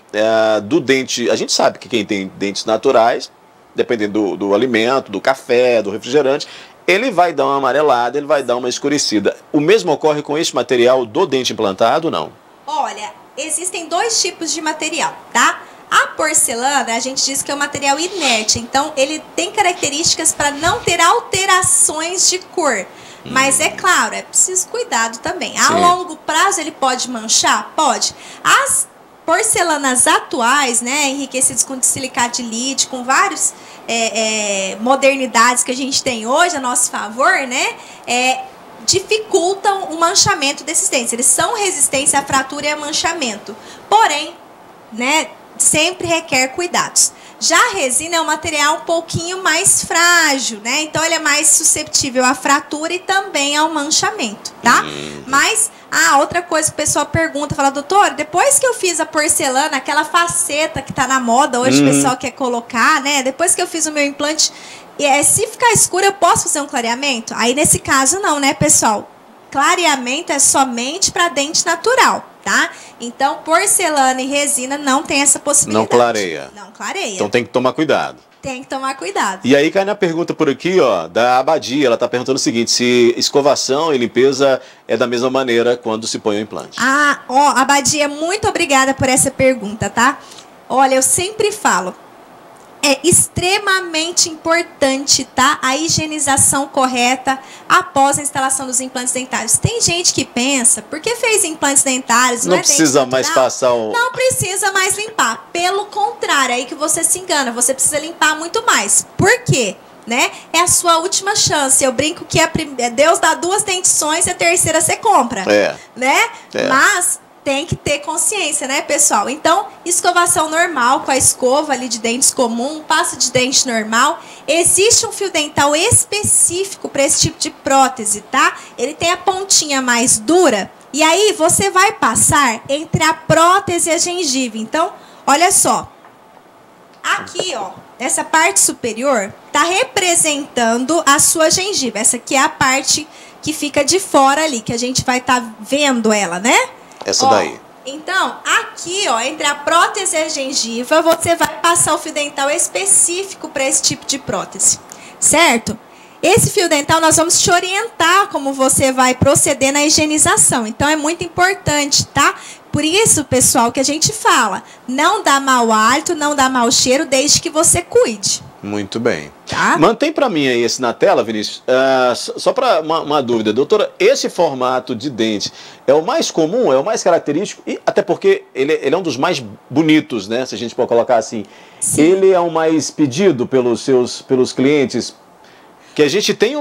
do dente, a gente sabe que quem tem dentes naturais, dependendo do alimento, do café, do refrigerante, ele vai dar uma amarelada, ele vai dar uma escurecida. O mesmo ocorre com este material do dente implantado, não? Olha, existem 2 tipos de material, tá? A porcelana, a gente diz que é um material inerte, então ele tem características para não ter alterações de cor. Mas é claro, é preciso cuidado também. A longo prazo ele pode manchar? Pode. As porcelanas atuais, né, enriquecidas com silicato de lítio, com várias modernidades que a gente tem hoje a nosso favor, né, dificultam o manchamento desses dentes. Eles são resistentes à fratura e a manchamento. Porém, né, sempre requer cuidados. Já a resina é um material um pouquinho mais frágil, né? Então ele é mais susceptível à fratura e também ao manchamento, tá? Mas outra coisa que o pessoal pergunta, fala, doutor, depois que eu fiz a porcelana, aquela faceta que tá na moda hoje, o pessoal quer colocar, né? Depois que eu fiz o meu implante, se ficar escuro, eu posso fazer um clareamento? Aí nesse caso não, né, pessoal? Clareamento é somente para dente natural, tá? Então, porcelana e resina não tem essa possibilidade. Não clareia. Não clareia. Então tem que tomar cuidado. Tem que tomar cuidado. E aí cai na pergunta por aqui, ó, da Abadia. Ela está perguntando o seguinte, se escovação e limpeza é da mesma maneira quando se põe o implante. Abadia, muito obrigada por essa pergunta, tá? Olha, eu sempre falo, é extremamente importante, tá? A higienização correta após a instalação dos implantes dentários. Tem gente que pensa, porque fez implantes dentários, não precisa mais passar Não precisa mais limpar. Pelo contrário, é aí que você se engana. Você precisa limpar muito mais. Por quê? Né? É a sua última chance. Eu brinco que Deus dá 2 dentições e a terceira você compra. Né? Mas tem que ter consciência, né, pessoal? Então, escovação normal com a escova ali de dentes comum, pasta de dente normal. Existe um fio dental específico para esse tipo de prótese, tá? Ele tem a pontinha mais dura e aí você vai passar entre a prótese e a gengiva. Então, olha só. Aqui, ó, essa parte superior tá representando a sua gengiva. Essa aqui é a parte que fica de fora ali, que a gente vai estar vendo ela, né? Essa daí. Então, aqui, ó, entre a prótese e a gengiva, você vai passar o fio dental específico para esse tipo de prótese, certo? Esse fio dental nós vamos te orientar como você vai proceder na higienização. Então, é muito importante, tá? Por isso, pessoal, que a gente fala, não dá mau hálito, não dá mau cheiro, desde que você cuide, Muito bem. Tá? Mantém para mim aí esse na tela, Vinícius. Só para uma dúvida, doutora, esse formato de dente é o mais comum, é o mais característico, e até porque ele é um dos mais bonitos, né? Se a gente pode colocar assim. Sim. Ele é o mais pedido pelos clientes. Que a gente tem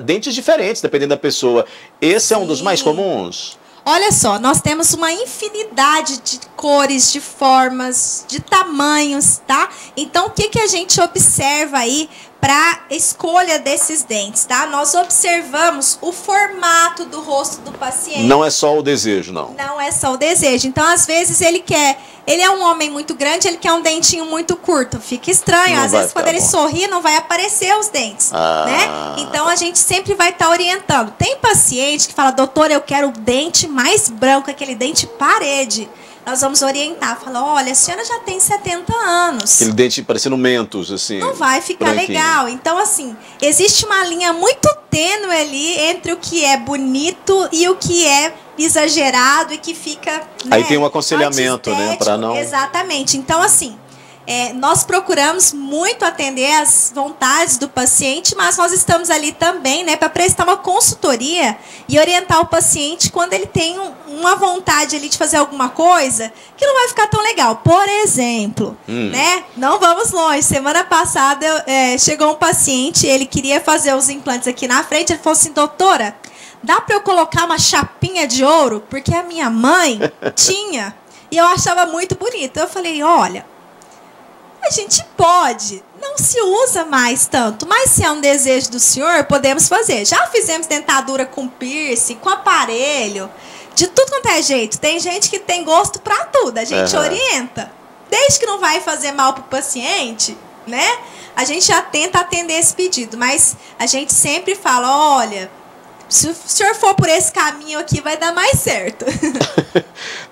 dentes diferentes, dependendo da pessoa. Esse é um dos mais comuns? Olha só, nós temos uma infinidade de cores, de formas, de tamanhos, tá? Então, o que a gente observa aí para escolha desses dentes, tá? Nós observamos o formato do rosto do paciente. Não é só o desejo, não. Não é só o desejo. Então, às vezes, ele é um homem muito grande, ele quer um dentinho muito curto. Fica estranho. Às vezes, quando ele sorri, não vai aparecer os dentes, né? Então, a gente sempre vai estar orientando. Tem paciente que fala, doutor, eu quero o dente mais branco, aquele dente parede. Nós vamos orientar, falar, olha, a senhora já tem 70 anos. Aquele dente parecendo mentos, assim. Não vai ficar legal. Então, assim, existe uma linha muito tênue ali entre o que é bonito e o que é exagerado e que fica... Né, aí tem um aconselhamento, né? Para não... Exatamente. Então, assim, nós procuramos muito atender as vontades do paciente, mas nós estamos ali também, né, para prestar uma consultoria e orientar o paciente quando ele tem uma vontade ali de fazer alguma coisa que não vai ficar tão legal. Por exemplo, né, não vamos longe. Semana passada chegou um paciente, ele queria fazer os implantes aqui na frente, ele falou assim, doutora, dá para eu colocar uma chapinha de ouro? Porque a minha mãe tinha e eu achava muito bonito. Eu falei, olha, a gente pode, não se usa mais tanto, mas se é um desejo do senhor, podemos fazer. Já fizemos dentadura com piercing, com aparelho, de tudo quanto é jeito. Tem gente que tem gosto para tudo, a gente orienta. Desde que não vai fazer mal para o paciente, né? A gente já tenta atender esse pedido, mas a gente sempre fala, olha, se o senhor for por esse caminho aqui, vai dar mais certo.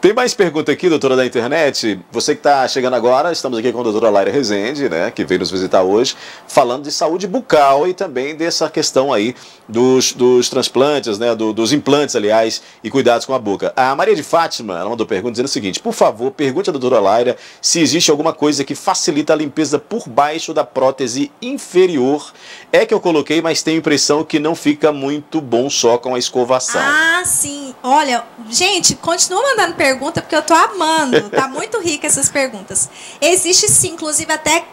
Tem mais pergunta aqui, doutora da internet. Você que está chegando agora, estamos aqui com a doutora Laira Rezende, né, que veio nos visitar hoje, falando de saúde bucal e também dessa questão aí dos transplantes, né, dos implantes, aliás, e cuidados com a boca. A Maria de Fátima, ela mandou pergunta dizendo o seguinte, por favor, pergunte à doutora Laira se existe alguma coisa que facilita a limpeza por baixo da prótese inferior. É que eu coloquei, mas tenho a impressão que não fica muito bom só com a escovação. Ah, sim. Olha, gente, continua mandando pergunta porque eu tô amando. Tá muito rica essas perguntas. Existe sim, inclusive até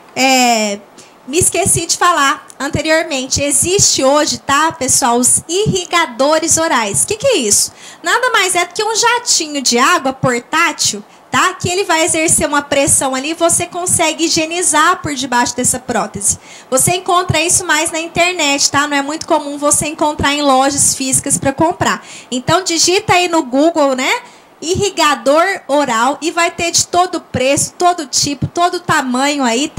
me esqueci de falar anteriormente. Existe hoje, tá, pessoal, os irrigadores orais. O que é isso? Nada mais é do que um jatinho de água portátil, tá? Que ele vai exercer uma pressão ali e você consegue higienizar por debaixo dessa prótese. Você encontra isso mais na internet, tá? Não é muito comum você encontrar em lojas físicas para comprar. Então digita aí no Google, né? Irrigador oral e vai ter de todo preço, todo tipo, todo tamanho aí.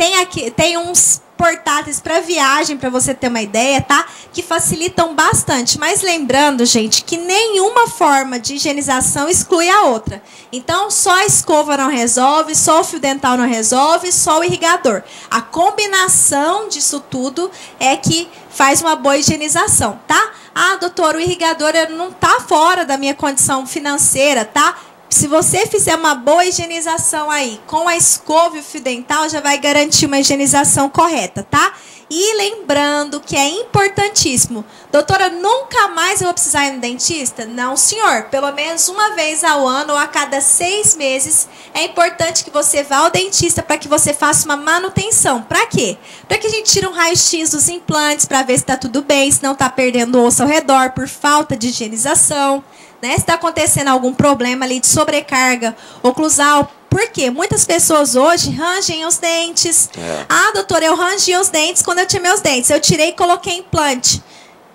Tem uns portáteis para viagem, para você ter uma ideia, tá? Que facilitam bastante. Mas lembrando, gente, que nenhuma forma de higienização exclui a outra. Então, só a escova não resolve, só o fio dental não resolve, só o irrigador. A combinação disso tudo é que faz uma boa higienização, tá? Ah, doutor, o irrigador não tá fora da minha condição financeira, tá? Se você fizer uma boa higienização aí, com a escova e o fio dental, já vai garantir uma higienização correta, tá? E lembrando que é importantíssimo. Doutora, nunca mais eu vou precisar ir no dentista? Não, senhor. Pelo menos uma vez ao ano ou a cada 6 meses é importante que você vá ao dentista para que você faça uma manutenção. Para quê? Para que a gente tire um raio-x dos implantes para ver se está tudo bem, se não está perdendo osso ao redor por falta de higienização. Né? Se está acontecendo algum problema ali de sobrecarga oclusal. Por quê? Muitas pessoas hoje rangem os dentes. Ah, doutora, eu rangei os dentes quando eu tinha meus dentes. Eu tirei e coloquei implante.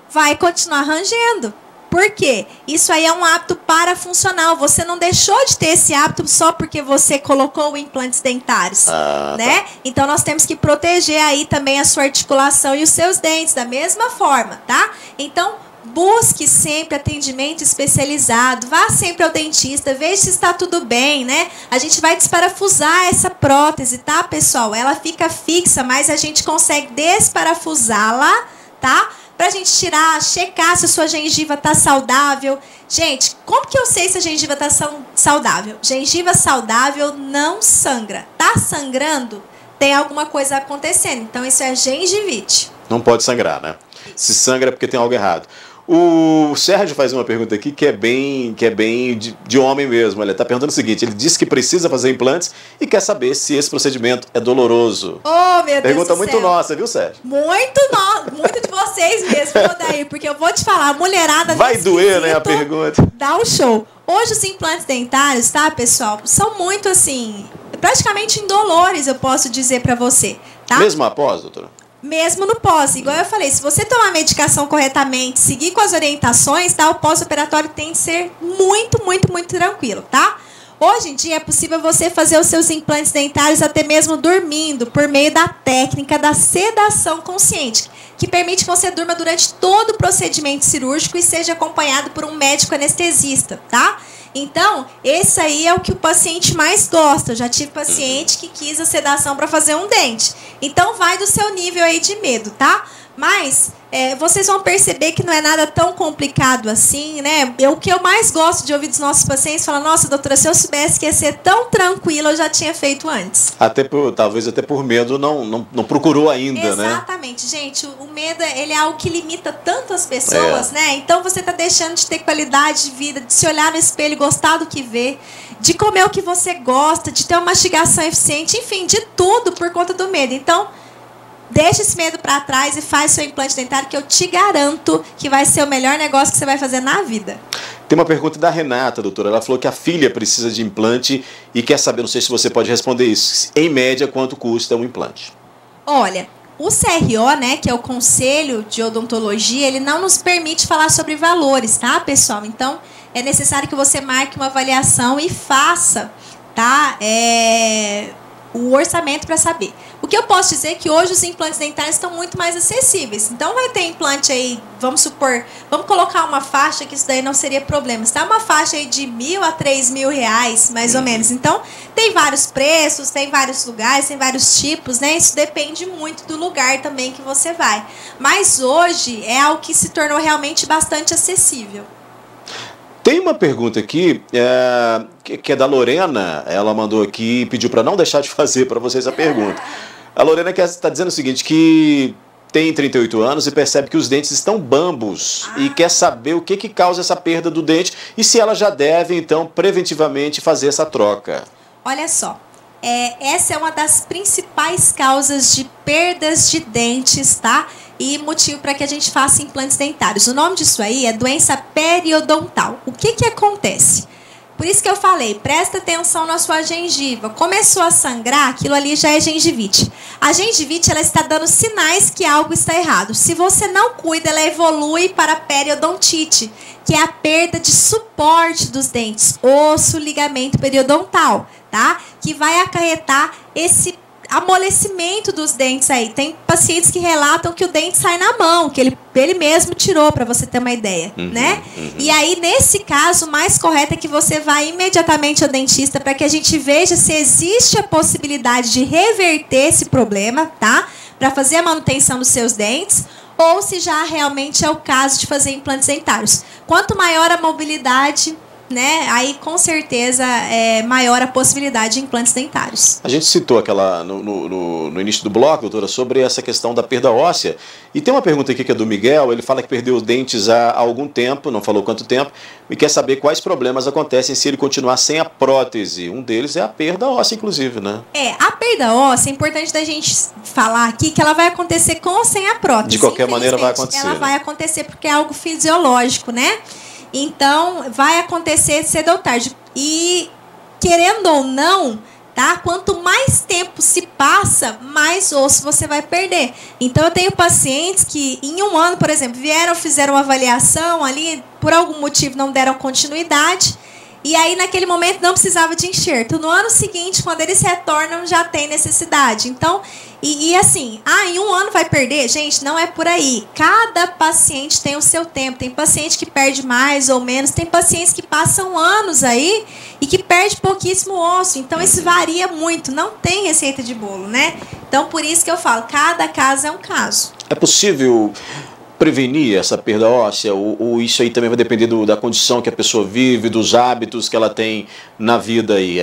Vai continuar rangendo. Por quê? Isso aí é um hábito parafuncional. Você não deixou de ter esse hábito só porque você colocou implantes dentários. Né? Tá. Então, nós temos que proteger aí também a sua articulação e os seus dentes da mesma forma, tá? Então, busque sempre atendimento especializado, vá sempre ao dentista, veja se está tudo bem, né? A gente vai desparafusar essa prótese, tá, pessoal? Ela fica fixa, mas a gente consegue desparafusá-la, tá? Pra gente tirar, checar se a sua gengiva tá saudável. Gente, como que eu sei se a gengiva tá saudável? Gengiva saudável não sangra. Tá sangrando? tem alguma coisa acontecendo. Então, isso é gengivite. Não pode sangrar, né? Se sangra é porque tem algo errado. O Sérgio faz uma pergunta aqui que é bem de homem mesmo. Ele está perguntando o seguinte: ele disse que precisa fazer implantes e quer saber se esse procedimento é doloroso. Oh, meu Deus Pergunta do muito céu. Nossa, viu, Sérgio? Muito de vocês mesmo, daí, porque eu vou te falar, a mulherada vai doer, né, a pergunta. Dá um show. Hoje os implantes dentários, tá, pessoal, são muito assim, praticamente indolores, eu posso dizer pra você, tá? Mesmo após, doutora? Mesmo no pós, igual eu falei, se você tomar a medicação corretamente, seguir com as orientações, tá, o pós-operatório tem que ser muito tranquilo, tá? Hoje em dia é possível você fazer os seus implantes dentários até mesmo dormindo, por meio da técnica da sedação consciente, que permite que você durma durante todo o procedimento cirúrgico e seja acompanhado por um médico anestesista, tá? Então, esse aí é o que o paciente mais gosta. Eu já tive paciente que quis a sedação para fazer um dente. Então, vai do seu nível aí de medo, tá? Mas vocês vão perceber que não é nada tão complicado assim, né? O que eu mais gosto de ouvir dos nossos pacientes falar: nossa, doutora, se eu soubesse que ia ser tão tranquilo, eu já tinha feito antes. Talvez até por medo não procurou ainda, né? Exatamente, gente. O medo, ele é algo que limita tanto as pessoas, né? Então você está deixando de ter qualidade de vida, de se olhar no espelho e gostar do que vê, de comer o que você gosta, de ter uma mastigação eficiente, enfim, de tudo por conta do medo. Então, deixa esse medo para trás e faz seu implante dentário, que eu te garanto que vai ser o melhor negócio que você vai fazer na vida. Tem uma pergunta da Renata, doutora. Ela falou que a filha precisa de implante e quer saber, não sei se você pode responder isso, em média, quanto custa um implante? Olha, o CRO, né, que é o Conselho de Odontologia, ele não nos permite falar sobre valores, tá, pessoal? Então, é necessário que você marque uma avaliação e faça, tá, o orçamento para saber. O que eu posso dizer é que hoje os implantes dentários estão muito mais acessíveis. Então, vai ter implante aí, vamos colocar uma faixa, que isso daí não seria problema. Está uma faixa aí de R$1.000 a R$3.000, mais ou menos. Então, tem vários preços, tem vários lugares, tem vários tipos, né? Isso depende muito do lugar também que você vai. Mas hoje é algo que se tornou realmente bastante acessível. Tem uma pergunta aqui, que é da Lorena. Ela mandou aqui e pediu para não deixar de fazer para vocês a pergunta. A Lorena está dizendo o seguinte, que tem 38 anos e percebe que os dentes estão bambos e quer saber o que causa essa perda do dente e se ela já deve, então, preventivamente fazer essa troca. Olha só, essa é uma das principais causas de perdas de dentes, tá? E motivo para que a gente faça implantes dentários. O nome disso aí é doença periodontal. O que acontece? Por isso que eu falei, presta atenção na sua gengiva. Começou a sangrar, aquilo ali já é gengivite. A gengivite, ela está dando sinais que algo está errado. Se você não cuida, ela evolui para periodontite, que é a perda de suporte dos dentes, osso, ligamento periodontal, tá? Que vai acarretar esse amolecimento dos dentes aí. Tem pacientes que relatam que o dente sai na mão, que ele mesmo tirou, para você ter uma ideia, né? E aí, nesse caso, o mais correto é que você vá imediatamente ao dentista para que a gente veja se existe a possibilidade de reverter esse problema, tá? Para fazer a manutenção dos seus dentes, ou se já realmente é o caso de fazer implantes dentários. Quanto maior a mobilidade, né, aí com certeza é maior a possibilidade de implantes dentários. A gente citou no início do bloco, doutora, sobre essa questão da perda óssea. E tem uma pergunta aqui que é do Miguel. Ele fala que perdeu os dentes há algum tempo, não falou quanto tempo, e quer saber quais problemas acontecem se ele continuar sem a prótese. Um deles é a perda óssea, inclusive, né? A perda óssea, é importante da gente falar aqui que ela vai acontecer com ou sem a prótese. De qualquer maneira vai acontecer. Ela vai acontecer porque é algo fisiológico, né? Então, vai acontecer cedo ou tarde. E, querendo ou não, tá? Quanto mais tempo se passa, mais osso você vai perder. Então, eu tenho pacientes que, em um ano, por exemplo, fizeram uma avaliação ali, por algum motivo não deram continuidade, e aí, naquele momento, não precisava de enxerto. No ano seguinte, quando eles retornam, já tem necessidade. Então, assim, em um ano vai perder? Gente, não é por aí. Cada paciente tem o seu tempo. Tem paciente que perde mais ou menos. Tem pacientes que passam anos aí e que perde pouquíssimo osso. Então, isso varia muito. Não tem receita de bolo, né? Então, por isso que eu falo, cada caso é um caso. É possível prevenir essa perda óssea? Ou isso aí também vai depender da condição que a pessoa vive, dos hábitos que ela tem na vida aí?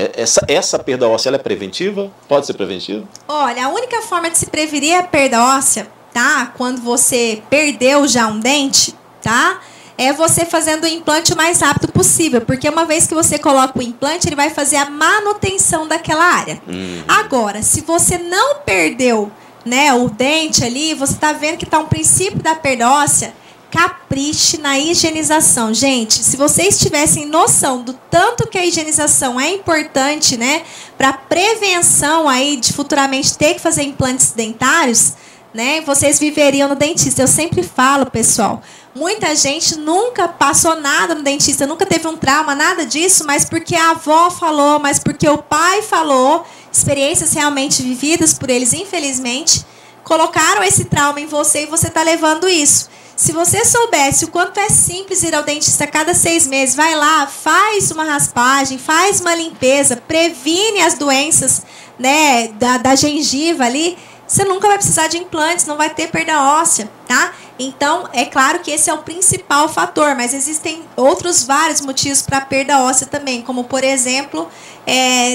Essa perda óssea, ela é preventiva? Pode ser preventiva? Olha, a única forma de se prevenir a perda óssea, tá? Quando você perdeu já um dente, tá? É você fazendo o implante o mais rápido possível, porque uma vez que você coloca o implante, ele vai fazer a manutenção daquela área. Agora, se você não perdeu, né, o dente ali, você está vendo que está um princípio da perda óssea, capriche na higienização. Gente, se vocês tivessem noção do tanto que a higienização é importante, né, para prevenção aí de futuramente ter que fazer implantes dentários, né, vocês viveriam no dentista. Eu sempre falo, pessoal, muita gente nunca passou nada no dentista, nunca teve um trauma, nada disso, mas porque a avó falou, mas porque o pai falou, experiências realmente vividas por eles, infelizmente, colocaram esse trauma em você e você está levando isso. Se você soubesse o quanto é simples ir ao dentista a cada 6 meses, vai lá, faz uma raspagem, faz uma limpeza, previne as doenças, né, da gengiva ali, você nunca vai precisar de implantes, não vai ter perda óssea, tá? Então, é claro que esse é o principal fator, mas existem outros vários motivos para perda óssea também, como, por exemplo,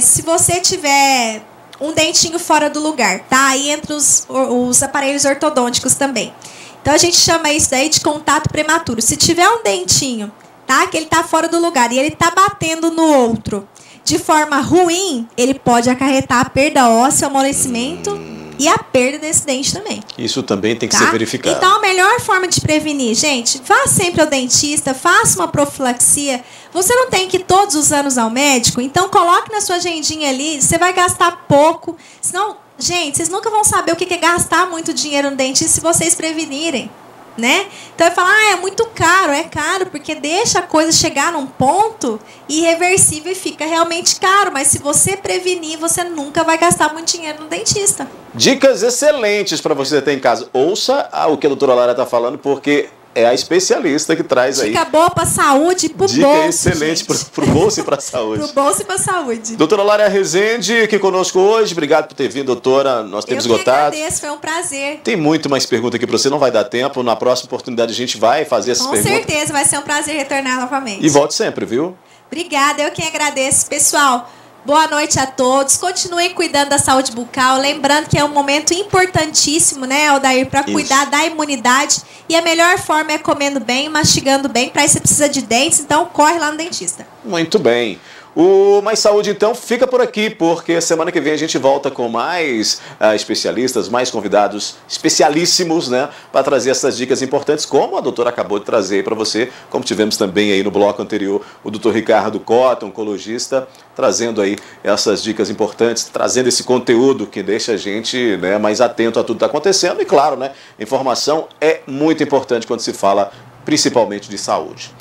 se você tiver um dentinho fora do lugar, tá? Aí entre os aparelhos ortodônticos também. Então, a gente chama isso daí de contato prematuro. Se tiver um dentinho, tá? Que ele tá fora do lugar e ele tá batendo no outro de forma ruim, ele pode acarretar a perda óssea, o amolecimento e a perda desse dente também. Isso também tem que ser verificado. Então, a melhor forma de prevenir, gente, vá sempre ao dentista, faça uma profilaxia. Você não tem que ir todos os anos ao médico, então coloque na sua agendinha ali, você vai gastar pouco. Senão, gente, vocês nunca vão saber o que é gastar muito dinheiro no dentista se vocês prevenirem, né? Então, eu falo, é muito caro. É caro porque deixa a coisa chegar num ponto irreversível e fica realmente caro. Mas se você prevenir, você nunca vai gastar muito dinheiro no dentista. Dicas excelentes para você ter em casa. Ouça o que a doutora Lara está falando, porque é a especialista que traz aí. Dica boa para a saúde e para o bolso. Dica excelente para o bolso e para a saúde. Para o bolso e para a saúde. Doutora Lara Rezende, aqui conosco hoje. Obrigado por ter vindo, doutora. Nós temos esgotado. Eu agradeço, foi um prazer. Tem muito mais pergunta aqui para você, não vai dar tempo. Na próxima oportunidade a gente vai fazer essas perguntas. Com certeza, vai ser um prazer retornar novamente. E volte sempre, viu? Obrigada, eu quem agradeço. Pessoal, boa noite a todos. Continuem cuidando da saúde bucal. Lembrando que é um momento importantíssimo, né, Odair, para cuidar da imunidade. E a melhor forma é comendo bem, mastigando bem. Para isso você precisa de dentes, então corre lá no dentista. Muito bem. O Mais Saúde, então, fica por aqui, porque semana que vem a gente volta com mais especialistas, mais convidados especialíssimos, né, para trazer essas dicas importantes, como a doutora acabou de trazer para você, como tivemos também aí no bloco anterior, o doutor Ricardo Cota, oncologista, trazendo aí essas dicas importantes, trazendo esse conteúdo que deixa a gente, né, mais atento a tudo que está acontecendo. E claro, né, informação é muito importante quando se fala principalmente de saúde.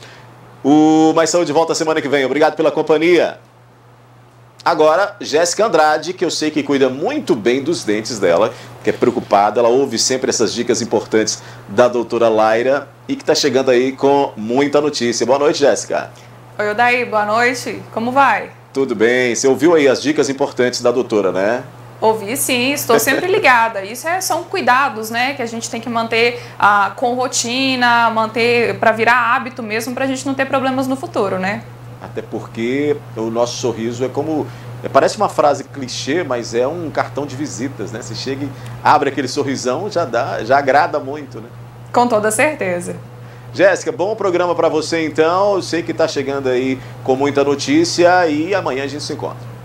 O Mais Saúde volta semana que vem. Obrigado pela companhia. Agora, Jéssica Andrade, que eu sei que cuida muito bem dos dentes dela, que é preocupada, ela ouve sempre essas dicas importantes da doutora Laira e que está chegando aí com muita notícia. Boa noite, Jéssica. Oi, Odair, boa noite. Como vai? Tudo bem. Você ouviu aí as dicas importantes da doutora, né? Ouvi sim, estou sempre ligada. Isso são cuidados, né, que a gente tem que manter com rotina, manter para virar hábito mesmo, para a gente não ter problemas no futuro, né? Até porque o nosso sorriso é como... Parece uma frase clichê, mas é um cartão de visitas, né? Você chega e abre aquele sorrisão, já agrada muito, né? Com toda certeza. Jéssica, bom programa para você então. Eu sei que está chegando aí com muita notícia e amanhã a gente se encontra.